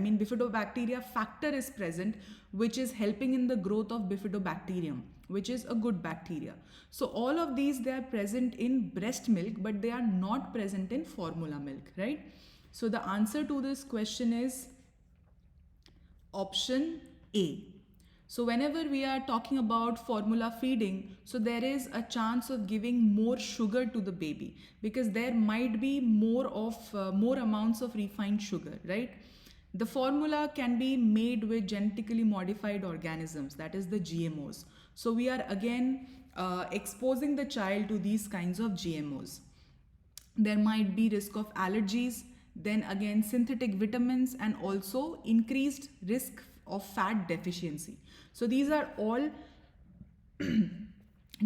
bifidobacteria factor is present, which is helping in the growth of bifidobacterium, which is a good bacteria. So all of these, they are present in breast milk, but they are not present in formula milk, right? So the answer to this question is option A. So whenever we are talking about formula feeding, so there is a chance of giving more sugar to the baby because there might be more amounts of refined sugar, right? The formula can be made with genetically modified organisms, that is the GMOs. So we are again exposing the child to these kinds of GMOs. There might be risk of allergies, then again synthetic vitamins, and also increased risk of fat deficiency. So these are all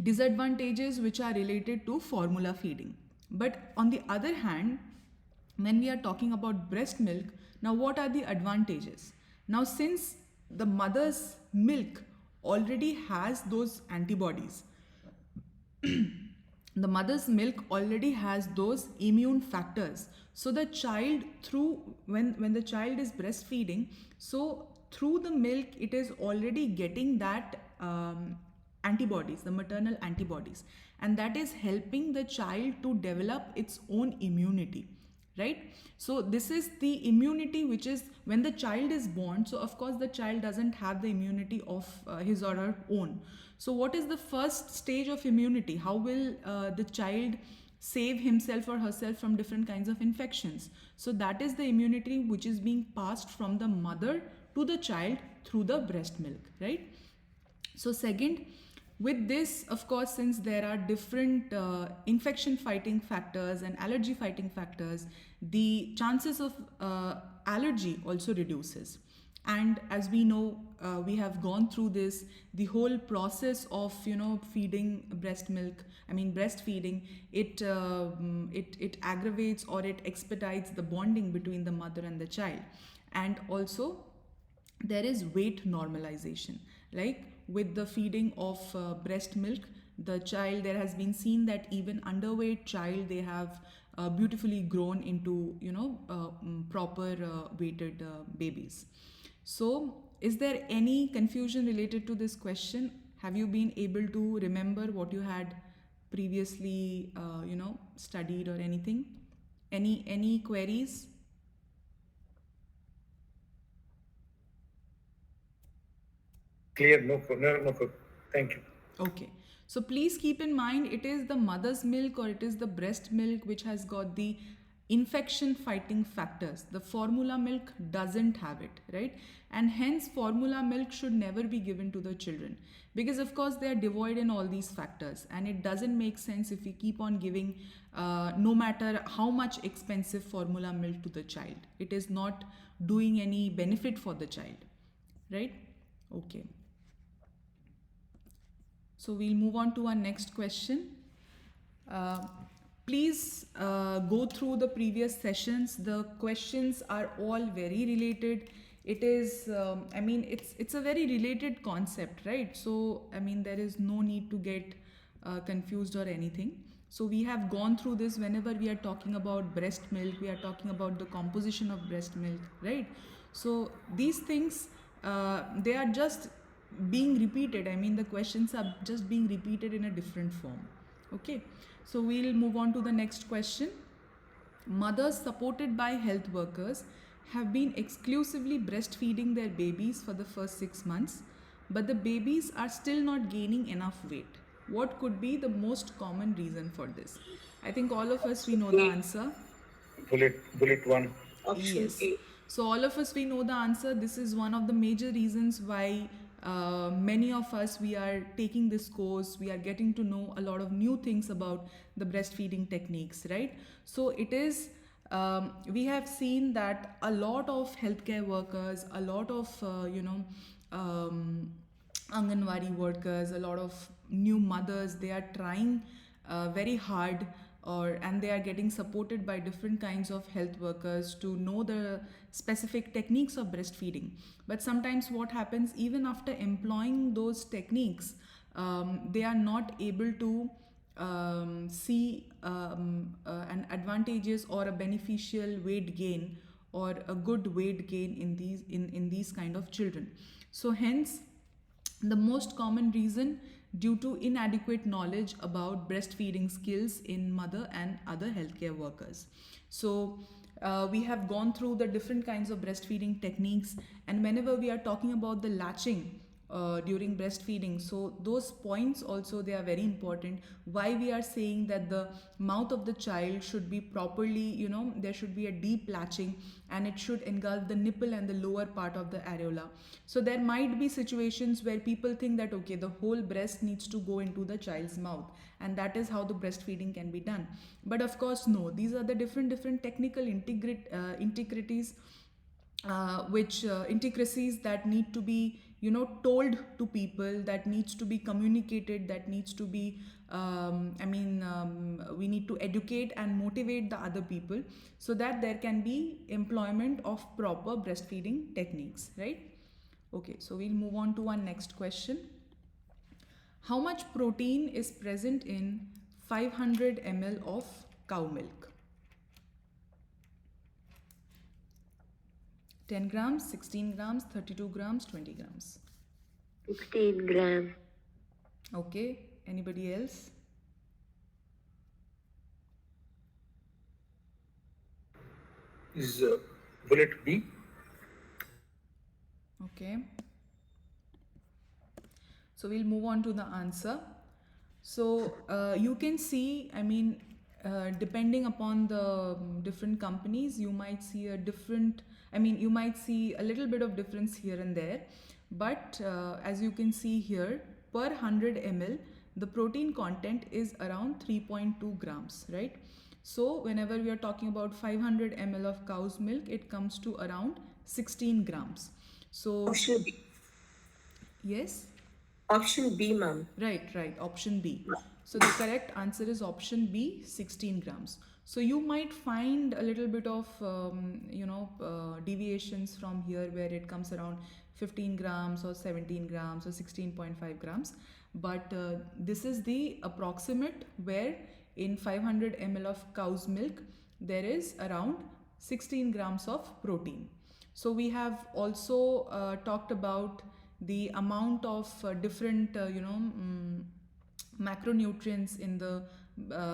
disadvantages which are related to formula feeding. But on the other hand, when we are talking about breast milk, now what are the advantages? Now since the mother's milk already has those antibodies, the mother's milk already has those immune factors. So the child, when the child is breastfeeding, so through the milk it is already getting that antibodies, the maternal antibodies, and that is helping the child to develop its own immunity, right? So this is the immunity which is when the child is born. So of course the child doesn't have the immunity of his or her own. So what is the first stage of immunity? How will the child save himself or herself from different kinds of infections? So that is the immunity which is being passed from the mother to the child through the breast milk, right? So second, with this, of course, since there are different infection fighting factors and allergy fighting factors, the chances of allergy also reduces. And as we know, we have gone through this, the whole process of feeding breastfeeding, it aggravates or it expedites the bonding between the mother and the child. And also there is weight normalization, like with the feeding of breast milk, the child, there has been seen that even underweight child, they have beautifully grown into proper weighted babies. So is there any confusion related to this question? Have you been able to remember what you had previously studied or anything? Any queries? Clear, no. Thank you. Okay. So please keep in mind, it is the mother's milk or it is the breast milk which has got the infection fighting factors. The formula milk doesn't have it, right? And hence formula milk should never be given to the children because of course they are devoid in all these factors, and it doesn't make sense if we keep on giving no matter how much expensive formula milk to the child. It is not doing any benefit for the child, right? Okay. So we'll move on to our next question. Please go through the previous sessions. The questions are all very related. it is, I mean, it's a very related concept, right? So, I mean, there is no need to get confused or anything. So we have gone through this whenever we are talking about breast milk, we are talking about the composition of breast milk, right? So these things, they are just being repeated. I mean, the questions are just being repeated in a different form. Okay, so we'll move on to the next question. Mothers supported by health workers have been exclusively breastfeeding their babies for the first 6 months, but the babies are still not gaining enough weight. What could be the most common reason for this? I think all of us, we know the answer. Bullet one. Option Yes. A. So all of us, we know the answer. This is one of the major reasons why many of us, we are taking this course. We are getting to know a lot of new things about the breastfeeding techniques, right? So it is, we have seen that a lot of healthcare workers, a lot of, Anganwadi workers, a lot of new mothers, they are trying very hard, and they are getting supported by different kinds of health workers to know the specific techniques of breastfeeding. But sometimes what happens, even after employing those techniques, they are not able to see an advantageous or a beneficial weight gain or a good weight gain in these kind of children. So hence, the most common reason due to inadequate knowledge about breastfeeding skills in mother and other healthcare workers. So we have gone through the different kinds of breastfeeding techniques, and whenever we are talking about the latching during breastfeeding, so those points also, they are very important. Why we are saying that the mouth of the child should be properly, there should be a deep latching, and it should engulf the nipple and the lower part of the areola. So there might be situations where people think that, okay, the whole breast needs to go into the child's mouth, and that is how the breastfeeding can be done. But of course, no, these are the different technical intricacies, intricacies that need to be told to people, that needs to be communicated, that needs to be we need to educate and motivate the other people, so that there can be employment of proper breastfeeding techniques, right? Okay, so we'll move on to our next question. How much protein is present in 500 ml of cow milk? 10 grams, 16 grams, 32 grams, 20 grams. 16 grams. Okay, anybody else? Is bullet B. Okay. So we'll move on to the answer. So you can see, depending upon the different companies, you might see you might see a little bit of difference here and there. But as you can see here, per 100 ml, the protein content is around 3.2 grams, right? So whenever we are talking about 500 ml of cow's milk, it comes to around 16 grams. So Option B. yes? Option B, ma'am. Right, option B. So the correct answer is option B, 16 grams. So you might find a little bit of, deviations from here, where it comes around 15 grams or 17 grams or 16.5 grams. But this is the approximate, where in 500 ml of cow's milk, there is around 16 grams of protein. So we have also talked about the amount of different, macronutrients in the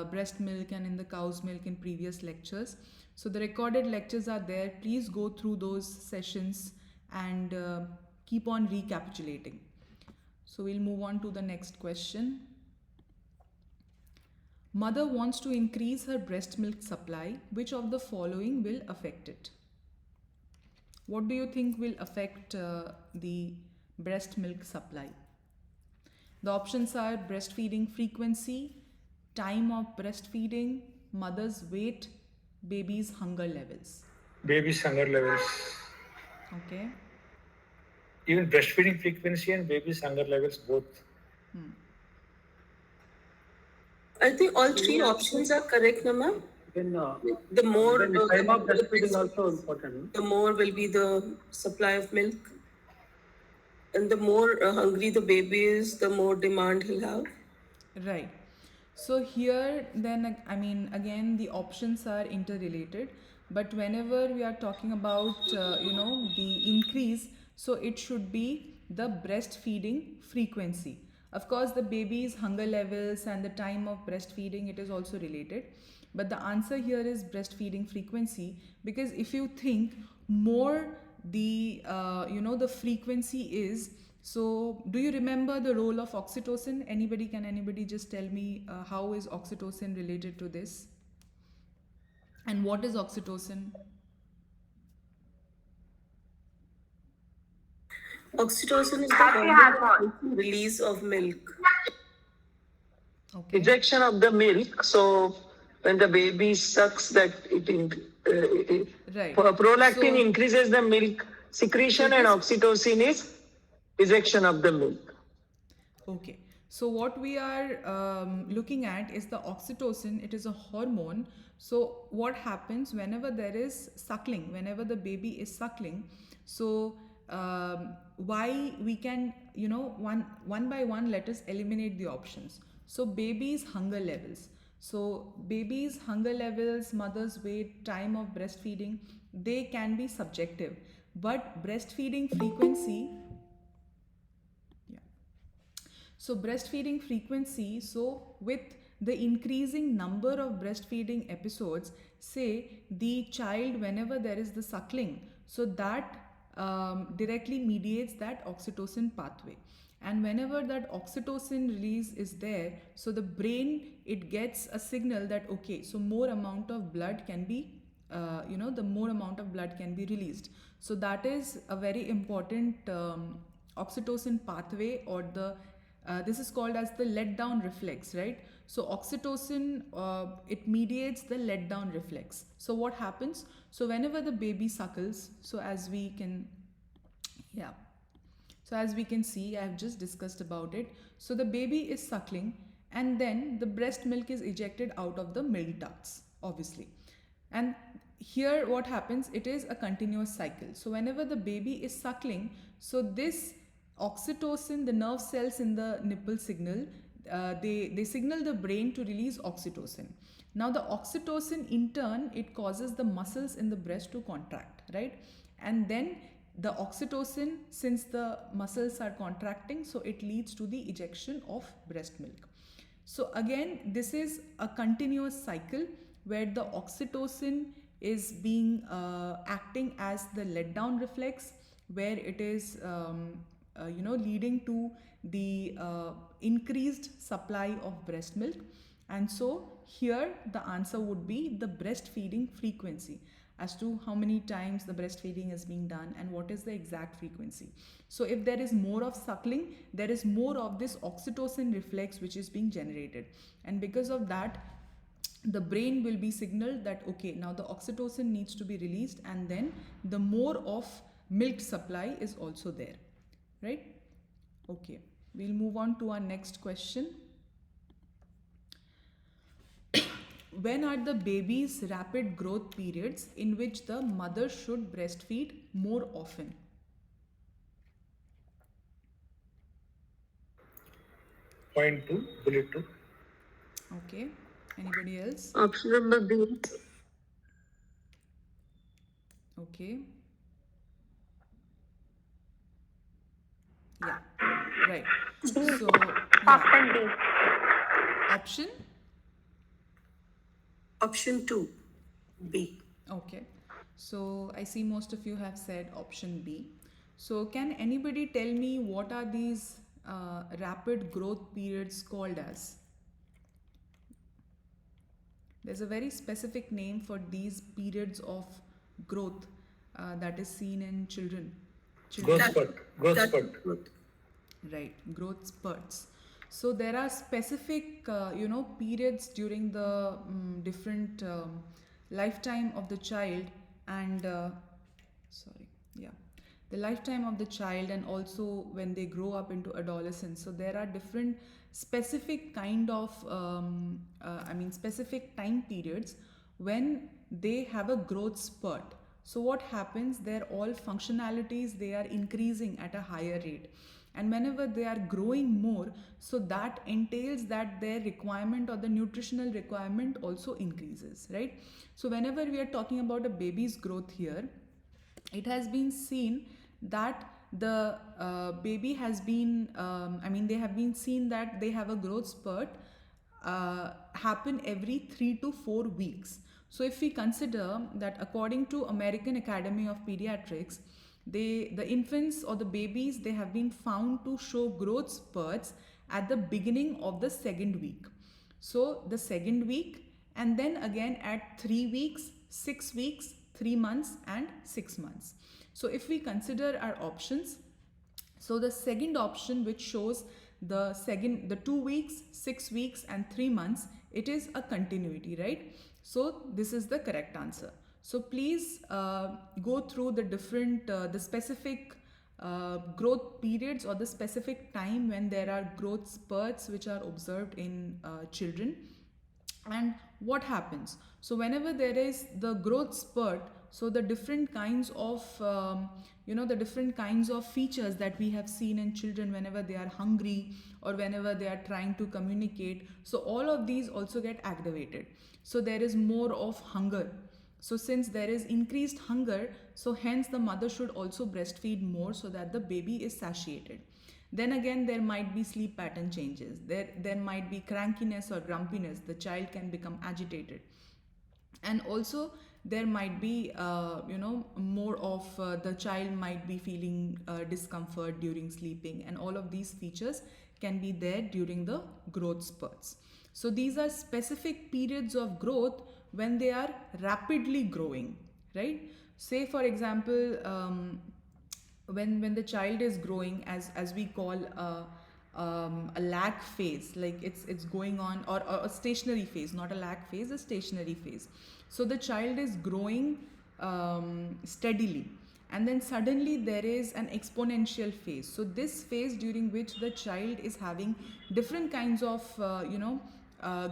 breast milk and in the cow's milk in previous lectures. So the recorded lectures are there. Please go through those sessions and keep on recapitulating. So we'll move on to the next question. Mother wants to increase her breast milk supply. Which of the following will affect it? What do you think will affect the breast milk supply? The options are breastfeeding frequency, time of breastfeeding, mother's weight, baby's hunger levels. Baby's hunger levels. Okay. Even breastfeeding frequency and baby's hunger levels both. I think all three options are correct, no, ma'am. Then, The more then the time of more the breastfeeding breast- also important. the more will be the supply of milk, and the more hungry the baby is, the more demand he'll have. Right. So here, then, I mean, again, the options are interrelated. But whenever we are talking about, the increase, so it should be the breastfeeding frequency. Of course, the baby's hunger levels and the time of breastfeeding, it is also related. But the answer here is breastfeeding frequency, because if you think more the frequency is, so do you remember the role of oxytocin? Anybody just tell me how is oxytocin related to this? And what is oxytocin? Oxytocin is the hormone release of milk. Okay. Ejection of the milk. So when the baby sucks, Right. prolactin So- increases the milk secretion, and oxytocin is ejection of the milk. Okay. So what we are looking at is the oxytocin. It is a hormone. So what happens whenever there is suckling, whenever the baby is suckling? So why we can, one by one, let us eliminate the options. So baby's hunger levels. So baby's hunger levels, mother's weight, time of breastfeeding, they can be subjective. But breastfeeding frequency, so breastfeeding frequency, so with the increasing number of breastfeeding episodes, say the child, whenever there is the suckling, so that directly mediates that oxytocin pathway. And whenever that oxytocin release is there, so the brain, it gets a signal that, okay, so more amount of blood can be, the more amount of blood can be released. So that is a very important oxytocin pathway, or the this is called as the letdown reflex, right? So oxytocin, it mediates the letdown reflex. So what happens? So whenever the baby suckles, so as we can see, I have just discussed about it. So the baby is suckling, and then the breast milk is ejected out of the milk ducts, obviously. And here what happens, it is a continuous cycle. So whenever the baby is suckling, so this oxytocin, the nerve cells in the nipple signal, they signal the brain to release oxytocin. Now the oxytocin, in turn, it causes the muscles in the breast to contract, right? And then the oxytocin, since the muscles are contracting, so it leads to the ejection of breast milk. So again, this is a continuous cycle where the oxytocin is being acting as the letdown reflex, where it is leading to the increased supply of breast milk. And so here the answer would be the breastfeeding frequency, as to how many times the breastfeeding is being done and what is the exact frequency. So if there is more of suckling, there is more of this oxytocin reflex which is being generated, and because of that, the brain will be signaled that, okay, now the oxytocin needs to be released, and then the more of milk supply is also there, right? Okay, we'll move on to our next question. When are the baby's rapid growth periods in which the mother should breastfeed more often? Point 2, bullet 2. Okay, anybody else? Option number B. Okay. Yeah, right. So, Option B. option? Option 2, B. Okay. So, I see most of you have said option B. So, can anybody tell me what are these rapid growth periods called as? There's a very specific name for these periods of growth that is seen in children. Growth spurt. Growth That- spurt. Right, growth spurts. So there are specific, periods during the different lifetime of the child, and the lifetime of the child, and also when they grow up into adolescence. So there are different specific kind of, specific time periods when they have a growth spurt. So what happens, their all functionalities, they are increasing at a higher rate, and whenever they are growing more, so that entails that their requirement or the nutritional requirement also increases, right? So whenever we are talking about a baby's growth here, it has been seen that the baby has been they have been seen that they have a growth spurt happen every 3 to 4 weeks. So if we consider that according to American Academy of Pediatrics, the infants or the babies, they have been found to show growth spurts at the beginning of the second week. So the second week, and then again at 3 weeks, 6 weeks, 3 months and 6 months. So if we consider our options, so the second option, which shows the 2 weeks, 6 weeks and 3 months, it is a continuity, right? So this is the correct answer. So please go through the different the specific growth periods or the specific time when there are growth spurts which are observed in children. And what happens, so whenever there is the growth spurt, so the different kinds of the different kinds of features that we have seen in children whenever they are hungry or whenever they are trying to communicate, so all of these also get activated. So there is more of hunger. So since there is increased hunger, so hence the mother should also breastfeed more so that the baby is satiated. Then again, there might be sleep pattern changes. There might be crankiness or grumpiness. The child can become agitated. And also there might be, more of the child might be feeling discomfort during sleeping, and all of these features can be there during the growth spurts. So these are specific periods of growth when they are rapidly growing, right? Say for example, when the child is growing, as we call a lag phase, like it's going on, or a stationary phase, not a lag phase, a stationary phase. So the child is growing steadily, and then suddenly there is an exponential phase. So this phase during which the child is having different kinds of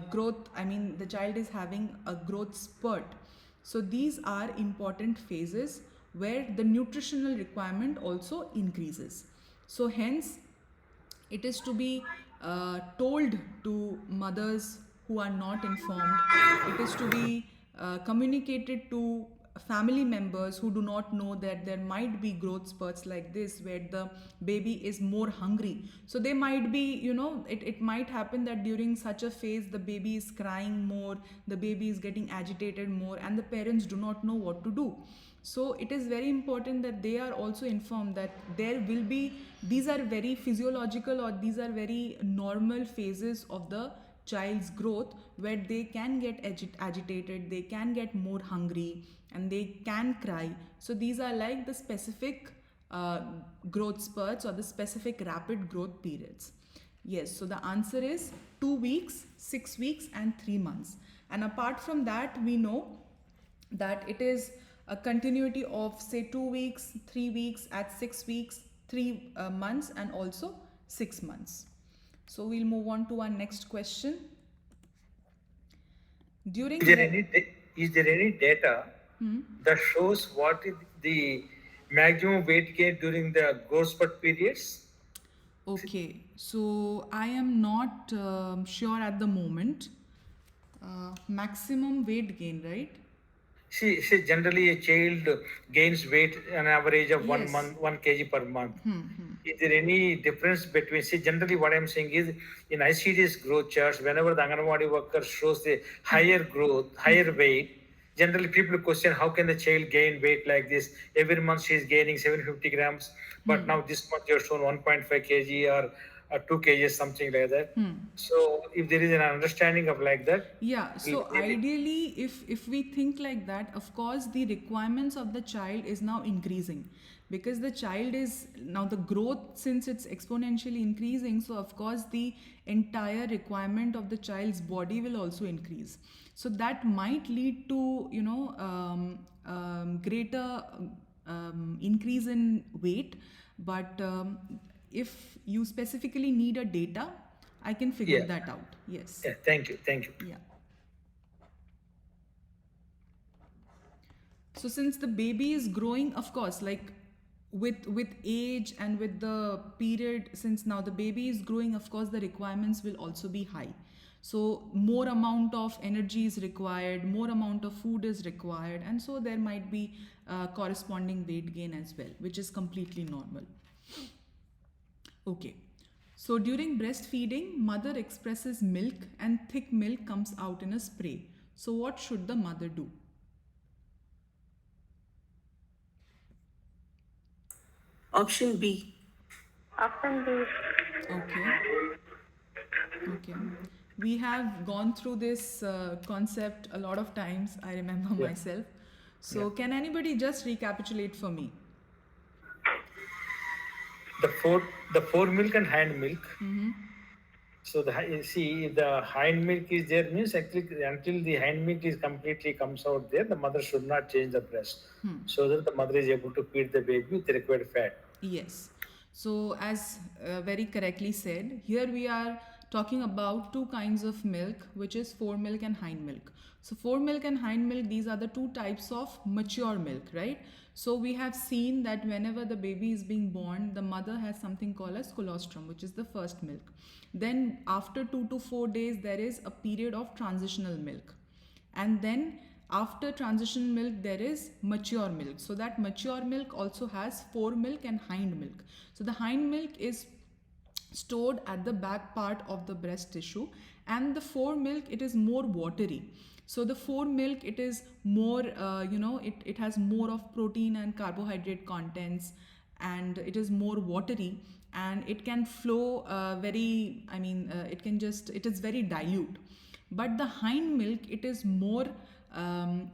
growth, the child is having a growth spurt. So these are important phases where the nutritional requirement also increases. So hence it is to be told to mothers who are not informed. It is to be communicated to family members who do not know that there might be growth spurts like this where the baby is more hungry. So they might be, it might happen that during such a phase the baby is crying more, the baby is getting agitated more, and the parents do not know what to do. So it is very important that they are also informed that there will be, these are very physiological or these are very normal phases of the child's growth where they can get agitated, they can get more hungry, and they can cry. So these are like the specific growth spurts or the specific rapid growth periods. Yes, so the answer is 2 weeks, 6 weeks and 3 months. And apart from that, we know that it is a continuity of say 2 weeks, 3 weeks, at 6 weeks, 3 months and also 6 months. So we'll move on to our next question. During Is there any data that shows what is the maximum weight gain during the growth spurt periods? Okay, so I am not sure at the moment. Maximum weight gain, right? See, generally a child gains weight an average of Yes. 1 kg per month. Is there any difference between, see, generally what I'm saying is in ICD's growth charts, whenever the Anganwadi worker shows the higher growth, higher weight, generally people question how can the child gain weight like this? Every month she is gaining 750 grams, but now this month you're shown 1.5 kg or 2 kg, something like that. So if there is an understanding of like that, Yeah, so ideally, if we think like that, of course, the requirements of the child is now increasing because the child is now the growth, since it's exponentially increasing. So of course, the entire requirement of the child's body will also increase. So that might lead to greater increase in weight, but if you specifically need a data, I can figure Yeah. that out. Yes. yeah, thank you. Yeah. So since the baby is growing, of course, like with age and with the period, since now the baby is growing, of course the requirements will also be high. So more amount of energy is required, more amount of food is required, and so there might be corresponding weight gain as well, which is completely normal. Okay, so during breastfeeding, mother expresses milk and thick milk comes out in a spray. So what should the mother do? Option B. Option B. Okay. Okay. We have gone through this concept a lot of times, I remember myself. So can anybody just recapitulate for me? The fore milk and hind milk. So the hind milk is there means actually until the hind milk is completely comes out there, the mother should not change the breast, so that the mother is able to feed the baby with the required fat. Yes. So as very correctly said, here we are talking about two kinds of milk, which is fore milk and hind milk. So fore milk and hind milk, these are the two types of mature milk, right? So we have seen that whenever the baby is being born, the mother has something called as colostrum, which is the first milk. Then after 2 to 4 days, there is a period of transitional milk. And then after transition milk, there is mature milk. So that mature milk also has fore milk and hind milk. So the hind milk is stored at the back part of the breast tissue, and the fore milk, it is more watery. So the fore milk, it is more, it has more of protein and carbohydrate contents, and it is more watery, and it can flow it is very dilute. But the hind milk, it is more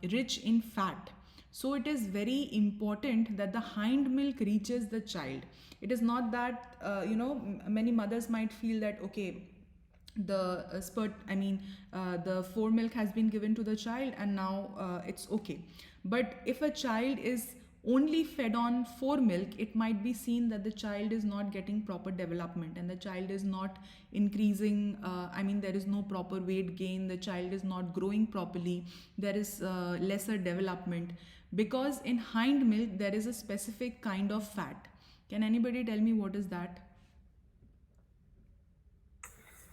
rich in fat. So it is very important that the hind milk reaches the child. It is not that, many mothers might feel that, okay, the the fore milk has been given to the child and now it's okay. But if a child is only fed on fore milk, it might be seen that the child is not getting proper development and the child is not increasing. There is no proper weight gain, the child is not growing properly, there is lesser development, because in hind milk there is a specific kind of fat. Can anybody tell me what is that?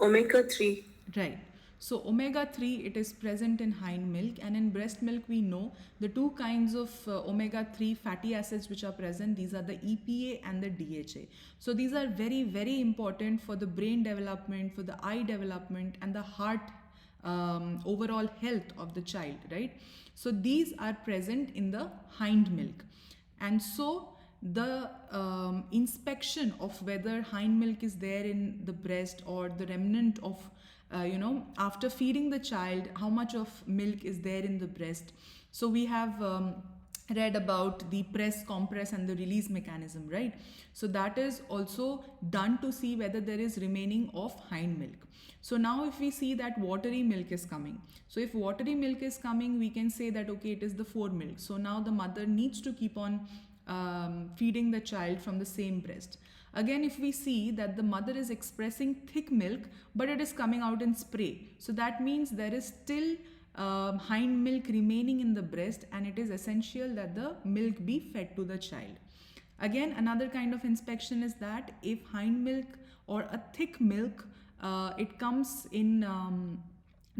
Omega-3. Right. So omega-3, it is present in hind milk, and in breast milk we know the two kinds of omega-3 fatty acids which are present. These are the EPA and the DHA. So these are very, very important for the brain development, for the eye development, and the heart overall health of the child, right? So these are present in the hind milk. And so the inspection of whether hind milk is there in the breast or the remnant of after feeding the child, how much of milk is there in the breast. So we have read about the press, compress and the release mechanism, right? So that is also done to see whether there is remaining of hind milk. So now if we see that watery milk is coming, so if watery milk is coming, we can say that, okay, it is the fore milk. So now the mother needs to keep on feeding the child from the same breast. Again, if we see that the mother is expressing thick milk, but it is coming out in spray, so that means there is still hind milk remaining in the breast, and it is essential that the milk be fed to the child. Again, another kind of inspection is that if hind milk or a thick milk, it comes in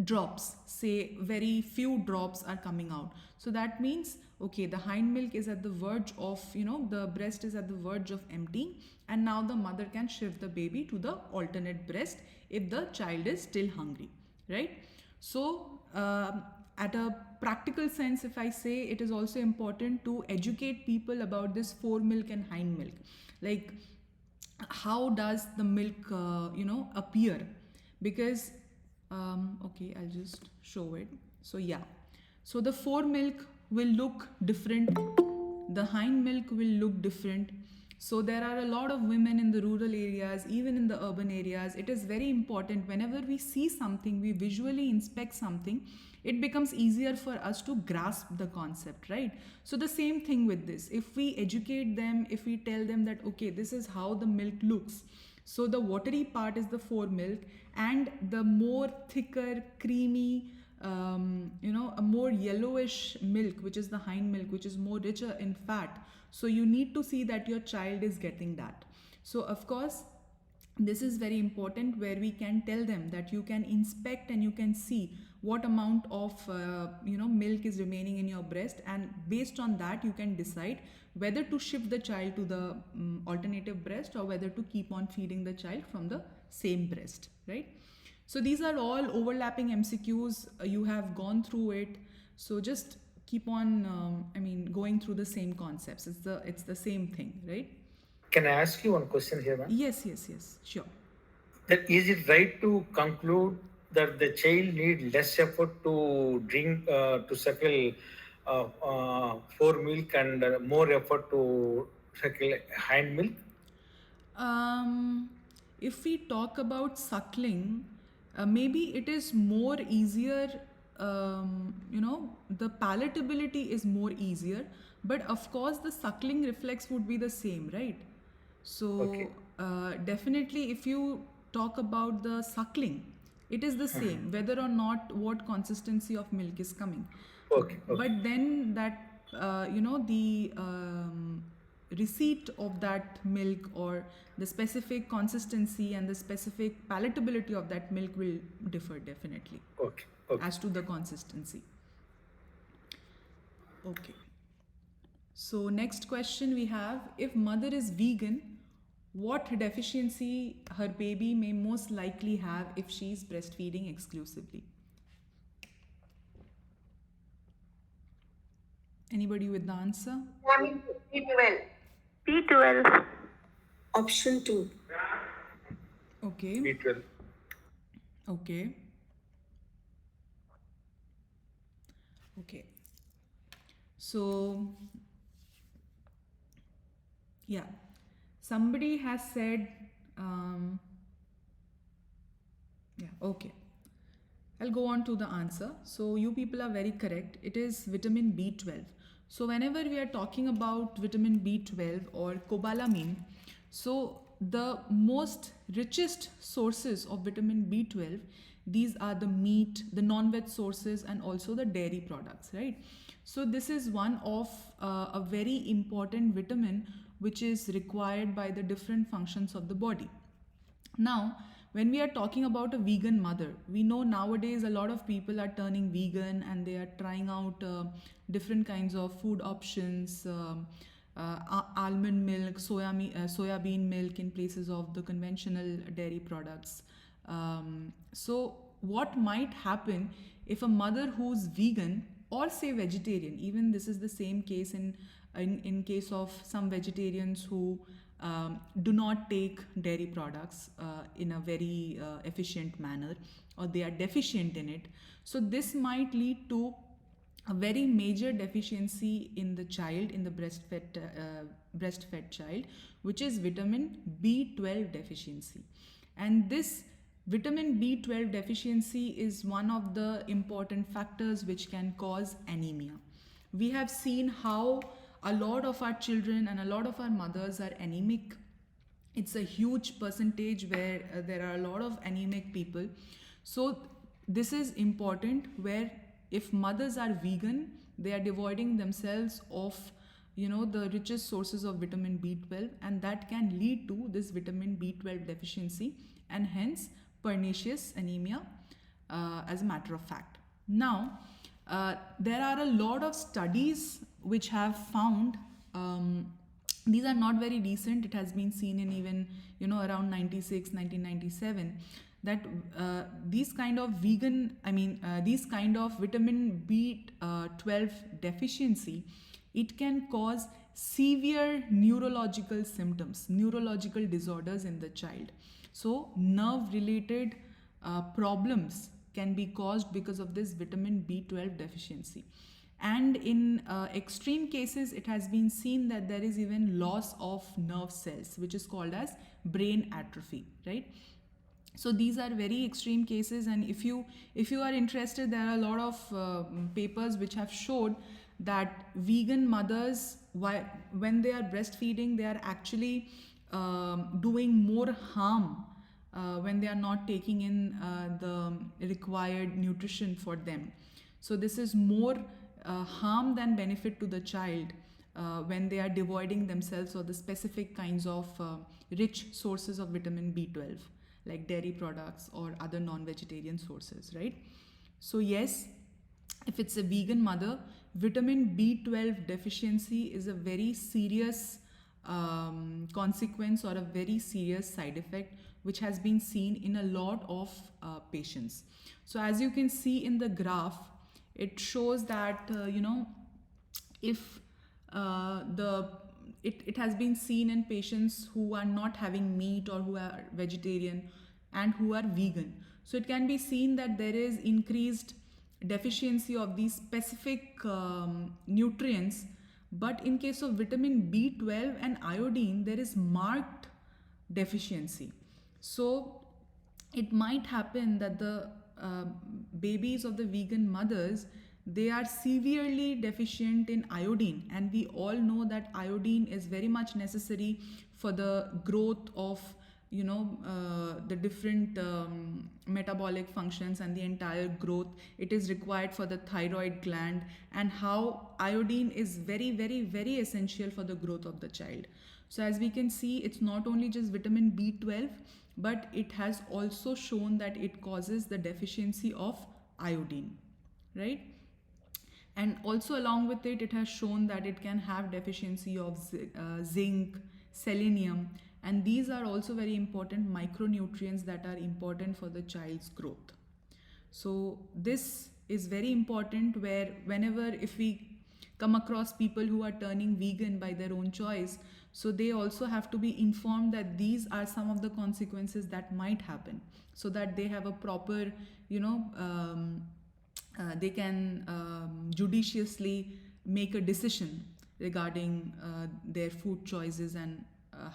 drops, say very few drops are coming out. So that means, okay, the hind milk is at the verge of, the breast is at the verge of emptying, and now the mother can shift the baby to the alternate breast if the child is still hungry, right? So at a practical sense, if I say, it is also important to educate people about this fore milk and hind milk. Like, how does the milk, appear? Because, okay, I'll just show it. So yeah, so the fore milk will look different, the hind milk will look different. So there are a lot of women in the rural areas, even in the urban areas. It is very important, whenever we see something, we visually inspect something, it becomes easier for us to grasp the concept, right? So the same thing with this. If we educate them, if we tell them that, okay, this is how the milk looks. So the watery part is the fore milk, and the more thicker, creamy, a more yellowish milk, which is the hind milk, which is more richer in fat. So you need to see that your child is getting that. So of course, this is very important, where we can tell them that you can inspect and you can see what amount of milk is remaining in your breast, and based on that you can decide whether to shift the child to the alternative breast, or whether to keep on feeding the child from the same breast, right? So these are all overlapping MCQs. You have gone through it, so just keep on going through the same concepts. It's the same thing, right? Can I ask you one question here, ma'am? Yes, sure. That is it right to conclude that the child need less effort to drink, to suckle fore milk, and more effort to suckle hind milk? If we talk about suckling, maybe it is more easier, the palatability is more easier, but of course the suckling reflex would be the same, right? So Okay. definitely if you talk about the suckling, it is the same, whether or not what consistency of milk is coming. Okay. But then that, the receipt of that milk, or the specific consistency and the specific palatability of that milk will differ definitely Okay. as to the consistency. Okay. So next question we have, if mother is vegan, what deficiency her baby may most likely have if she is breastfeeding exclusively? Anybody with the answer? B12. Option 2. Okay. B12. Okay. So, yeah, somebody has said, okay. I'll go on to the answer. So, you people are very correct. It is vitamin B12. So, whenever we are talking about vitamin B12 or cobalamin, so the most richest sources of vitamin B12, these are the meat, the non-veg sources, and also the dairy products, right? So this is one of a very important vitamin which is required by the different functions of the body. Now, when we are talking about a vegan mother, we know nowadays a lot of people are turning vegan and they are trying out different kinds of food options, almond milk, soya bean milk in places of the conventional dairy products. So what might happen if a mother who's vegan, or say vegetarian, even this is the same case in case of some vegetarians who do not take dairy products in a very efficient manner, or they are deficient in it. So this might lead to a very major deficiency in the child, in the breastfed child, which is vitamin B12 deficiency. And this vitamin B12 deficiency is one of the important factors which can cause anemia. We have seen how a lot of our children and a lot of our mothers are anemic. It's a huge percentage where there are a lot of anemic people. So this is important, where if mothers are vegan, they are devoiding themselves of the richest sources of vitamin B12, and that can lead to this vitamin B12 deficiency, and hence pernicious anemia, as a matter of fact. Now, there are a lot of studies which have found, these are not very recent, it has been seen in even around 1997, that these kind of these kind of vitamin B12 deficiency, it can cause severe neurological symptoms, neurological disorders in the child. So nerve related problems can be caused because of this vitamin B12 deficiency. And in extreme cases, it has been seen that there is even loss of nerve cells, which is called as brain atrophy, right? So these are very extreme cases, and if you are interested, there are a lot of papers which have showed that vegan mothers, when they are breastfeeding, they are actually doing more harm when they are not taking in the required nutrition for them. So this is more harm than benefit to the child when they are devoiding themselves of the specific kinds of rich sources of vitamin B12 like dairy products or other non-vegetarian sources, right? So yes, if it's a vegan mother, vitamin B12 deficiency is a very serious consequence or a very serious side effect which has been seen in a lot of patients. So as you can see in the graph, it shows that if it has been seen in patients who are not having meat or who are vegetarian and who are vegan. So it can be seen that there is increased deficiency of these specific nutrients, but in case of vitamin B12 and iodine, there is marked deficiency. So it might happen that the babies of the vegan mothers, they are severely deficient in iodine, and we all know that iodine is very much necessary for the growth of the different metabolic functions and the entire growth. It is required for the thyroid gland, and how iodine is very, very, very essential for the growth of the child. So as we can see, it's not only just vitamin B12, but it has also shown that it causes the deficiency of iodine, right? And also along with it, it has shown that it can have deficiency of zinc, selenium, and these are also very important micronutrients that are important for the child's growth. So this is very important, where whenever if we come across people who are turning vegan by their own choice, so they also have to be informed that these are some of the consequences that might happen, so that they have a proper they can judiciously make a decision regarding their food choices and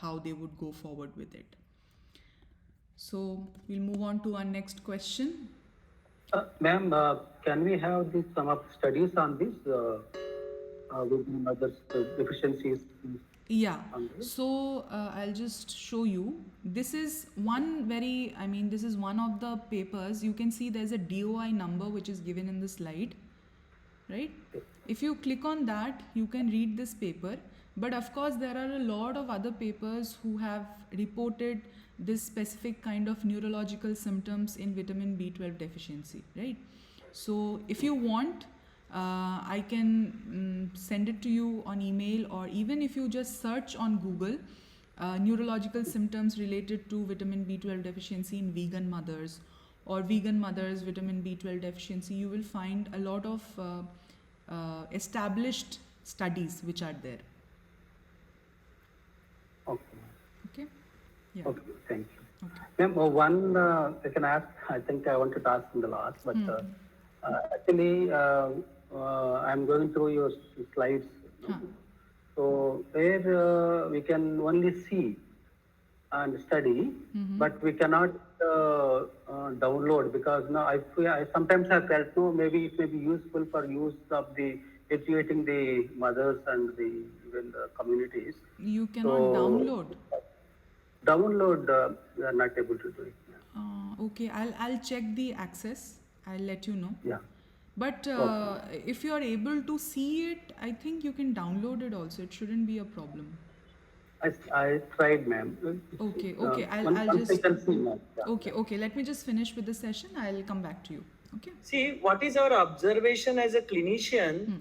how they would go forward with it. So we'll move on to our next question. Ma'am, can we have some of studies on this with mothers' deficiencies? Yeah, so I'll just show you. This is this is one of the papers. You can see there's a DOI number which is given in the slide, right? If you click on that, you can read this paper. But of course, there are a lot of other papers who have reported this specific kind of neurological symptoms in vitamin B12 deficiency, right? So if you want, I can send it to you on email, or even if you just search on Google neurological symptoms related to vitamin B12 deficiency in vegan mothers, or vegan mothers vitamin B12 deficiency, you will find a lot of established studies which are there. Okay. Yeah. Okay, thank you. Okay. Ma'am, one I can ask, I think I wanted to ask in the last, but actually I'm going through your slides. So there we can only see and study, but we cannot download, because now I sometimes have felt maybe it may be useful for use of the educating the mothers and even the communities. You cannot download. Download, we are not able to do it. Okay, I'll check the access. I'll let you know. Yeah. But if you are able to see it, I think you can download it also. It shouldn't be a problem. I tried, ma'am. Okay. I'll just. I can see, ma'am. Yeah. Okay. Let me just finish with the session. I'll come back to you. Okay. See, what is our observation as a clinician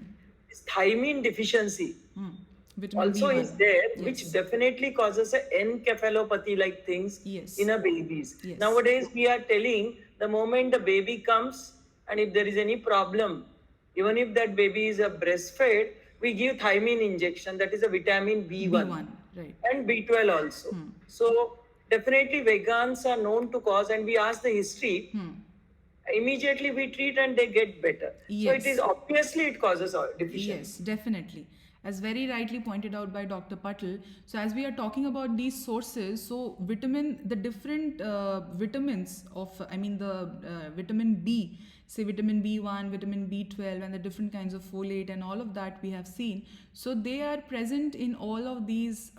is thiamine deficiency. Vitamin Also B1. is there, Yes. which definitely causes a encephalopathy like things Yes. in a babies. Yes. Nowadays, we are telling the moment the baby comes, and if there is any problem, even if that baby is a breastfed, we give thiamine injection, that is a vitamin B1, right. and B12 also. So definitely vegans are known to cause, and we ask the history, immediately we treat and they get better. Yes. So it is obviously it causes a deficiency. Yes, definitely. As very rightly pointed out by Dr. Patel. So as we are talking about these sources, so the different vitamins of, the vitamin B, say vitamin B1, vitamin B12, and the different kinds of folate and all of that we have seen. So they are present in all of these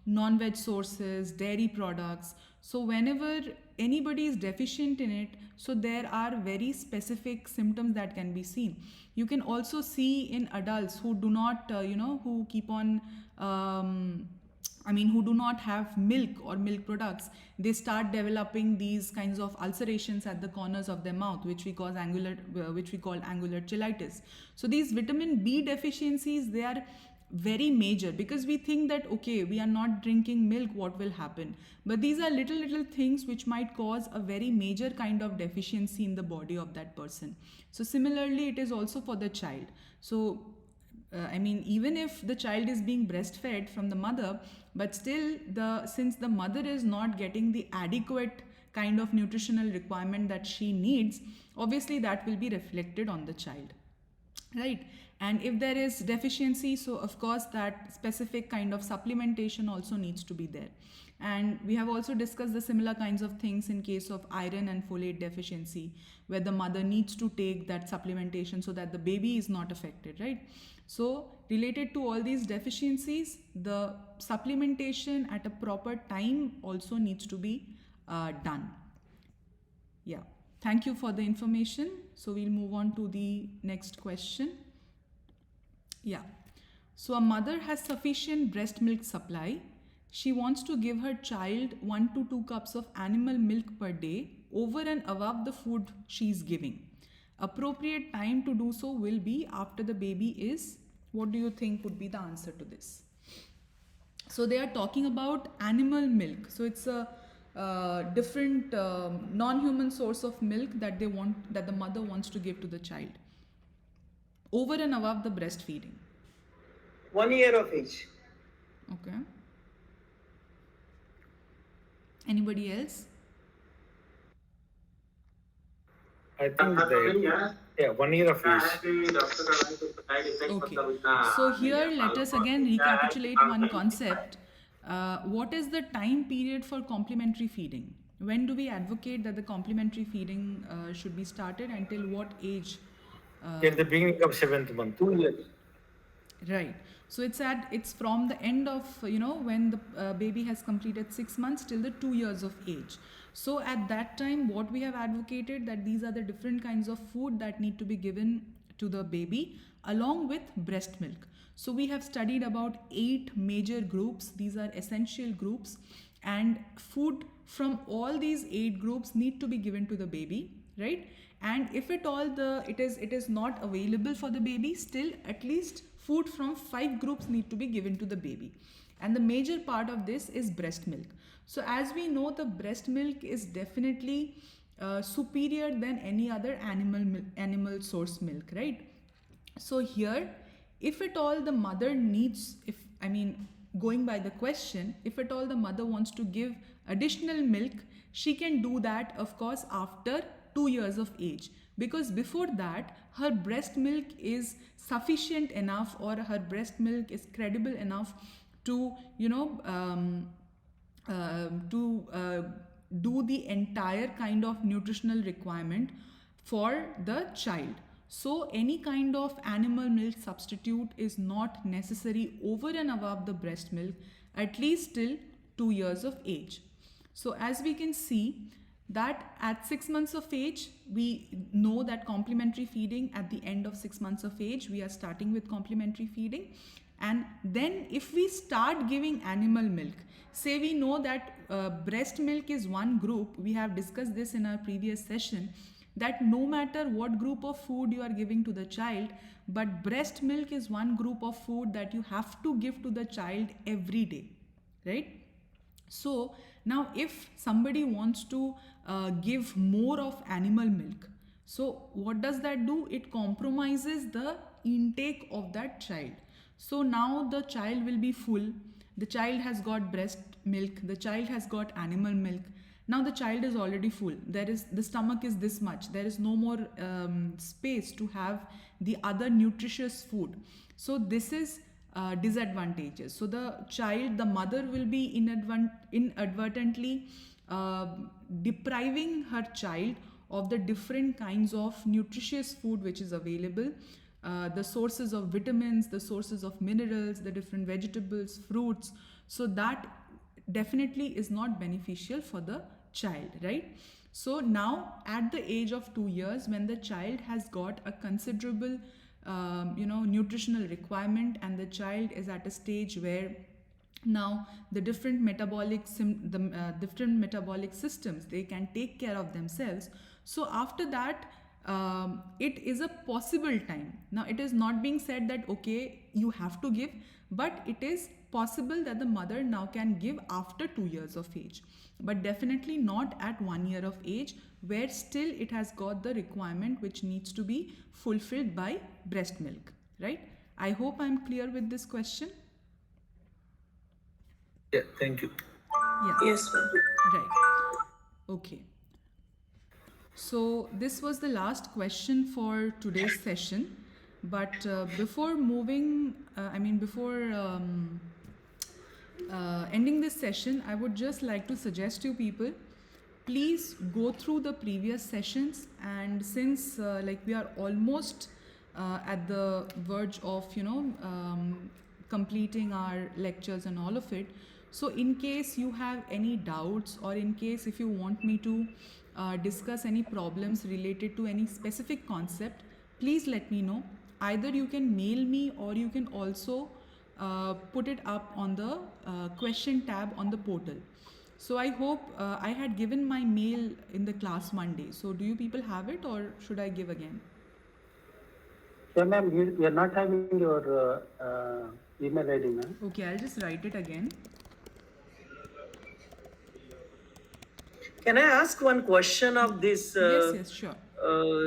non-veg sources, dairy products. So whenever anybody is deficient in it, so there are very specific symptoms that can be seen. You can also see in adults who do not, who keep on, who do not have milk or milk products, they start developing these kinds of ulcerations at the corners of their mouth, which we call angular cheilitis. So these vitamin B deficiencies, they are very major, because we think that okay, we are not drinking milk, what will happen? But these are little things which might cause a very major kind of deficiency in the body of that person. So similarly, it is also for the child. So even if the child is being breastfed from the mother, but still since the mother is not getting the adequate kind of nutritional requirement that she needs, obviously that will be reflected on the child, right? And if there is deficiency, so of course that specific kind of supplementation also needs to be there. And we have also discussed the similar kinds of things in case of iron and folate deficiency, where the mother needs to take that supplementation so that the baby is not affected, right? So related to all these deficiencies, the supplementation at a proper time also needs to be done. Yeah, thank you for the information. So we'll move on to the next question. Yeah, so a mother has sufficient breast milk supply. She wants to give her child 1 to 2 cups of animal milk per day over and above the food she is giving. Appropriate time to do so will be after the baby is, what do you think would be the answer to this? So they are talking about animal milk. So it's a different non-human source of milk that the mother wants to give to the child over and above the breastfeeding. 1 year of age. Okay. Anybody else? I think 1 year of age. Okay. So here let us again recapitulate one concept. What is the time period for complementary feeding? When do we advocate that the complementary feeding should be started? Until what age? At the beginning of 7th month. 2 years. Right. So it's from the end of, when the baby has completed 6 months till the 2 years of age. So at that time, what we have advocated, that these are the different kinds of food that need to be given to the baby along with breast milk. So we have studied about 8 major groups. These are essential groups, and food from all these 8 groups need to be given to the baby, right? And if at all it is not available for the baby, still at least food from 5 groups need to be given to the baby. And the major part of this is breast milk. So as we know, the breast milk is definitely superior than any other animal source milk, right? So here, if at all the mother needs, going by the question, if at all the mother wants to give additional milk, she can do that, of course, after 2 years of age, because before that her breast milk is sufficient enough, or her breast milk is credible enough to do the entire kind of nutritional requirement for the child. So any kind of animal milk substitute is not necessary over and above the breast milk, at least till 2 years of age. So as we can see, that at 6 months of age, we know that complementary feeding, at the end of 6 months of age, we are starting with complementary feeding. And then if we start giving animal milk, say we know that breast milk is one group, we have discussed this in our previous session, that no matter what group of food you are giving to the child, but breast milk is one group of food that you have to give to the child every day, right? So now if somebody wants to give more of animal milk, so what does that do? It compromises the intake of that child. So now the child will be full, the child has got breast milk, the child has got animal milk. Now the child is already full. The stomach is this much. There is no more space to have the other nutritious food. So this is disadvantages. So the mother will be inadvertently depriving her child of the different kinds of nutritious food which is available, the sources of vitamins, the sources of minerals, the different vegetables, fruits. So that definitely is not beneficial for the child, right? So now at the age of 2 years, when the child has got a considerable nutritional requirement, and the child is at a stage where now the different metabolic systems, they can take care of themselves. So after that, it is a possible time. Now it is not being said that okay, you have to give, but it is possible that the mother now can give after 2 years of age, but definitely not at 1 year of age, where still it has got the requirement which needs to be fulfilled by breast milk, right? I hope I'm clear with this question. Yeah, thank you. Yeah. Yes, ma'am. Right. Okay. So this was the last question for today's session. But before moving, ending this session, I would just like to suggest to people, please go through the previous sessions. And since we are almost at the verge of completing our lectures and all of it, so in case you have any doubts, or in case if you want me to discuss any problems related to any specific concept, please let me know. Either you can mail me, or you can also put it up on the question tab on the portal. So I hope I had given my mail in the class Monday. So do you people have it, or should I give again? Yeah, ma'am, you are not having your email ID, ma'am. Okay, I'll just write it again. Can I ask one question of this Yes, sure.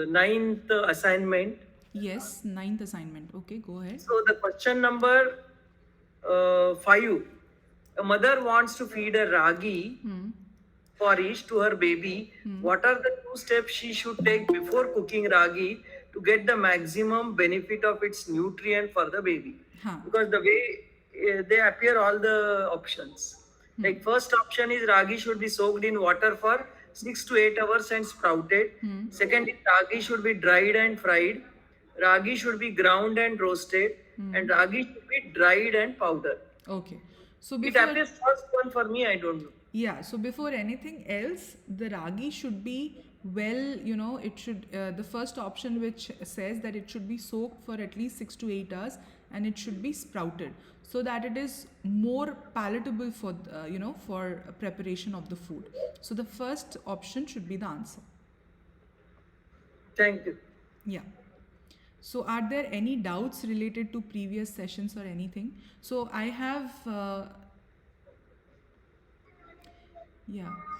ninth assignment? Yes, 9th assignment. Okay, go ahead. So the question number 5. A mother wants to feed a ragi porridge to her baby. What are the 2 steps she should take before cooking ragi to get the maximum benefit of its nutrient for the baby? Huh. Because the way they appear all the options. Like first option is ragi should be soaked in water for 6 to 8 hours and sprouted. Second is ragi should be dried and fried. Ragi should be ground and roasted. And ragi should be dried and powdered. Okay. So It before, appears first one for me, I don't know. yeah, so before anything else, the ragi should be it should, the first option which says that it should be soaked for at least 6 to 8 hours, and it should be sprouted, so that it is more palatable for, for preparation of the food. So the first option should be the answer. Thank you. Yeah. So are there any doubts related to previous sessions or anything? So I have,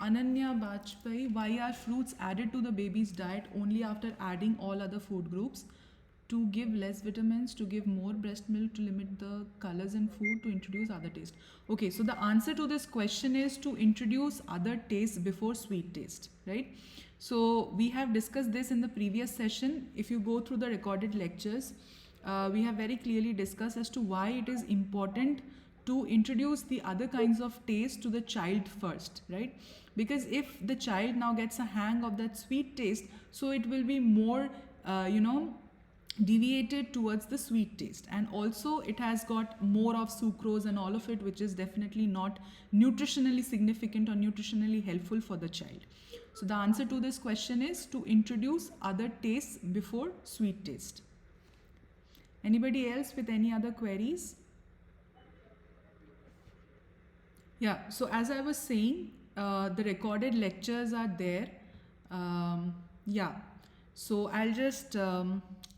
Ananya Bajpai, why are fruits added to the baby's diet only after adding all other food groups? To give less vitamins, to give more breast milk, to limit the colors in food, to introduce other taste. Okay, so the answer to this question is to introduce other tastes before sweet taste, right? So we have discussed this in the previous session. If you go through the recorded lectures, we have very clearly discussed as to why it is important to introduce the other kinds of taste to the child first, right? Because if the child now gets a hang of that sweet taste, so it will be more, deviated towards the sweet taste, and also it has got more of sucrose and all of it, which is definitely not nutritionally significant or nutritionally helpful for the child. So the answer to this question is to introduce other tastes before sweet taste. Anybody else with any other queries? Yeah, so as I was saying, the recorded lectures are there. So I'll just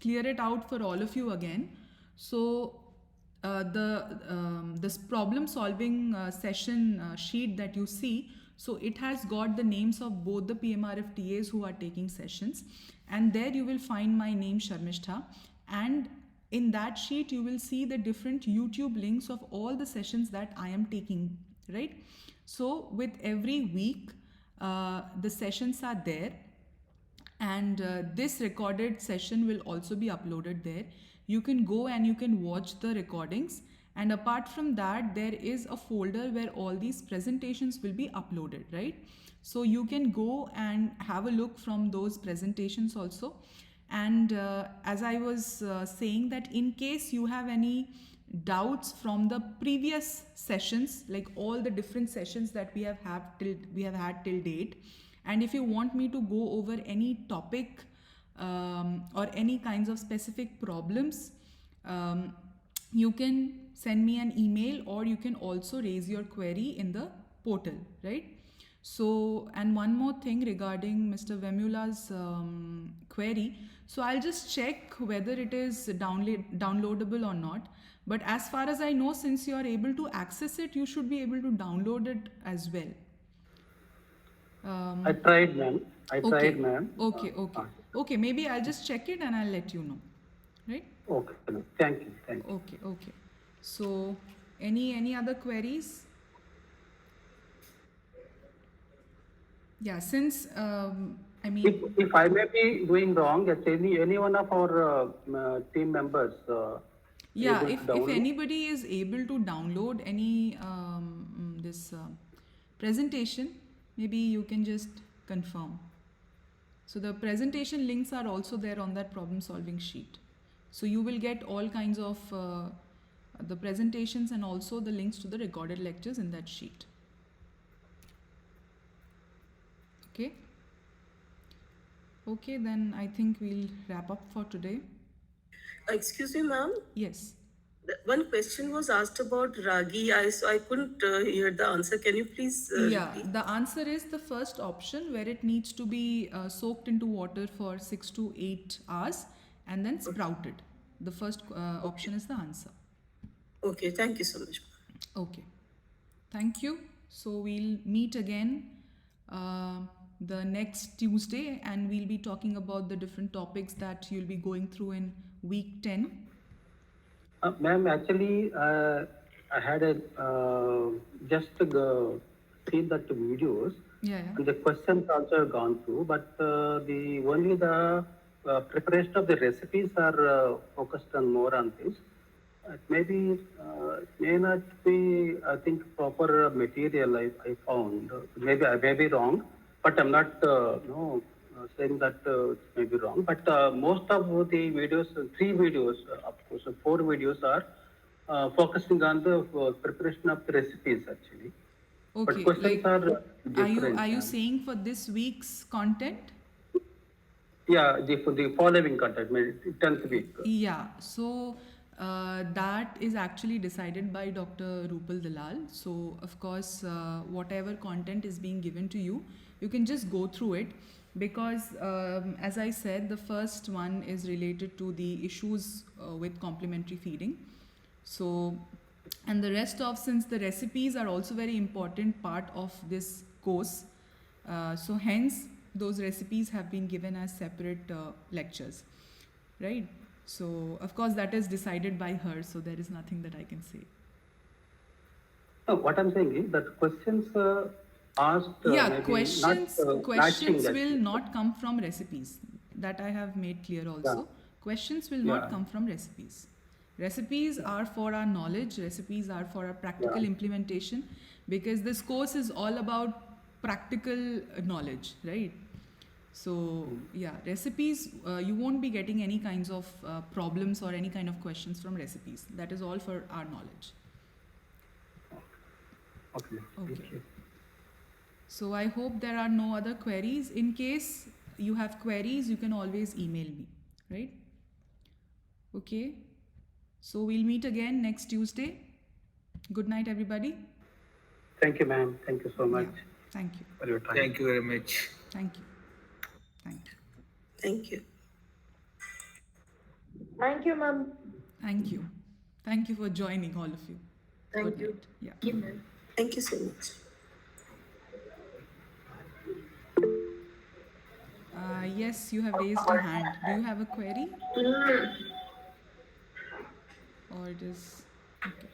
clear it out for all of you again. So this problem solving session sheet that you see, so it has got the names of both the PMRF TAs who are taking sessions, and there you will find my name Sharmishtha, and in that sheet you will see the different YouTube links of all the sessions that I am taking, right? So with every week the sessions are there, and this recorded session will also be uploaded there. You can go and you can watch the recordings, and apart from that there is a folder where all these presentations will be uploaded, right? So you can go and have a look from those presentations also. And as I was saying, that in case you have any doubts from the previous sessions, like all the different sessions that we have had till date. And if you want me to go over any topic or any kinds of specific problems, you can send me an email, or you can also raise your query in the portal, right? So, and one more thing regarding Mr. Vemula's query. So I'll just check whether it is downloadable or not. But as far as I know, since you are able to access it, you should be able to download it as well. I tried, ma'am. Okay. Maybe I'll just check it and I'll let you know. Right? Okay. Thank you. Okay. So, any other queries? Yeah, since I mean, If I may be doing wrong, if any one of our team members. yeah, able to if download? anybody is able to download any this presentation, maybe you can just confirm. So the presentation links are also there on that problem solving sheet. So you will get all kinds of the presentations and also the links to the recorded lectures in that sheet. Okay, then I think we'll wrap up for today. Excuse me, ma'am. Yes. One question was asked about ragi. I couldn't hear the answer. Can you please repeat? The answer is the first option, where it needs to be soaked into water for 6 to 8 hours and then sprouted. The first option is the answer. Okay, thank you so much. Okay. Thank you. So we'll meet again the next Tuesday, and we'll be talking about the different topics that you'll be going through in week 10. Ma'am, actually, I had just seen that videos. Yeah. And the questions also have gone through, but only the preparation of the recipes are focused on more on this. It may not be, I think, proper material I found. Maybe I may be wrong, but I'm not saying that it may be wrong. But most of the videos, 3 videos, of course, 4 videos are focusing on the preparation of the recipes actually. Okay. But questions are different. Are you saying for this week's content? Yeah, for the following content, maybe 10th week. Yeah. So that is actually decided by Dr. Rupal Dalal. So of course, whatever content is being given to you, you can just go through it, because as I said, the first one is related to the issues with complementary feeding. So, and the rest of, since the recipes are also very important part of this course, so hence those recipes have been given as separate lectures, right? So of course that is decided by her, so there is nothing that I can say. No, what I'm saying is that questions asked. Questions matching will not come from recipes. That I have made clear also. Yeah. Questions will not come from recipes. Recipes are for our knowledge. Recipes are for our practical implementation, because this course is all about practical knowledge, right? So yeah, recipes, you won't be getting any kinds of problems or any kind of questions from recipes. That is all for our knowledge. Okay. Thank you. So I hope there are no other queries. In case you have queries, you can always email me, right? Okay. So we'll meet again next Tuesday. Good night, everybody. Thank you, ma'am. Thank you so much Thank you. for your time. Thank you very much. Thank you. Thank you. Thank you. Thank you, ma'am. Thank you. Thank you for joining, all of you. Thank Good you. night. Yeah. Thank you so much. Yes, you have raised a hand. Do you have a query? Or it is okay?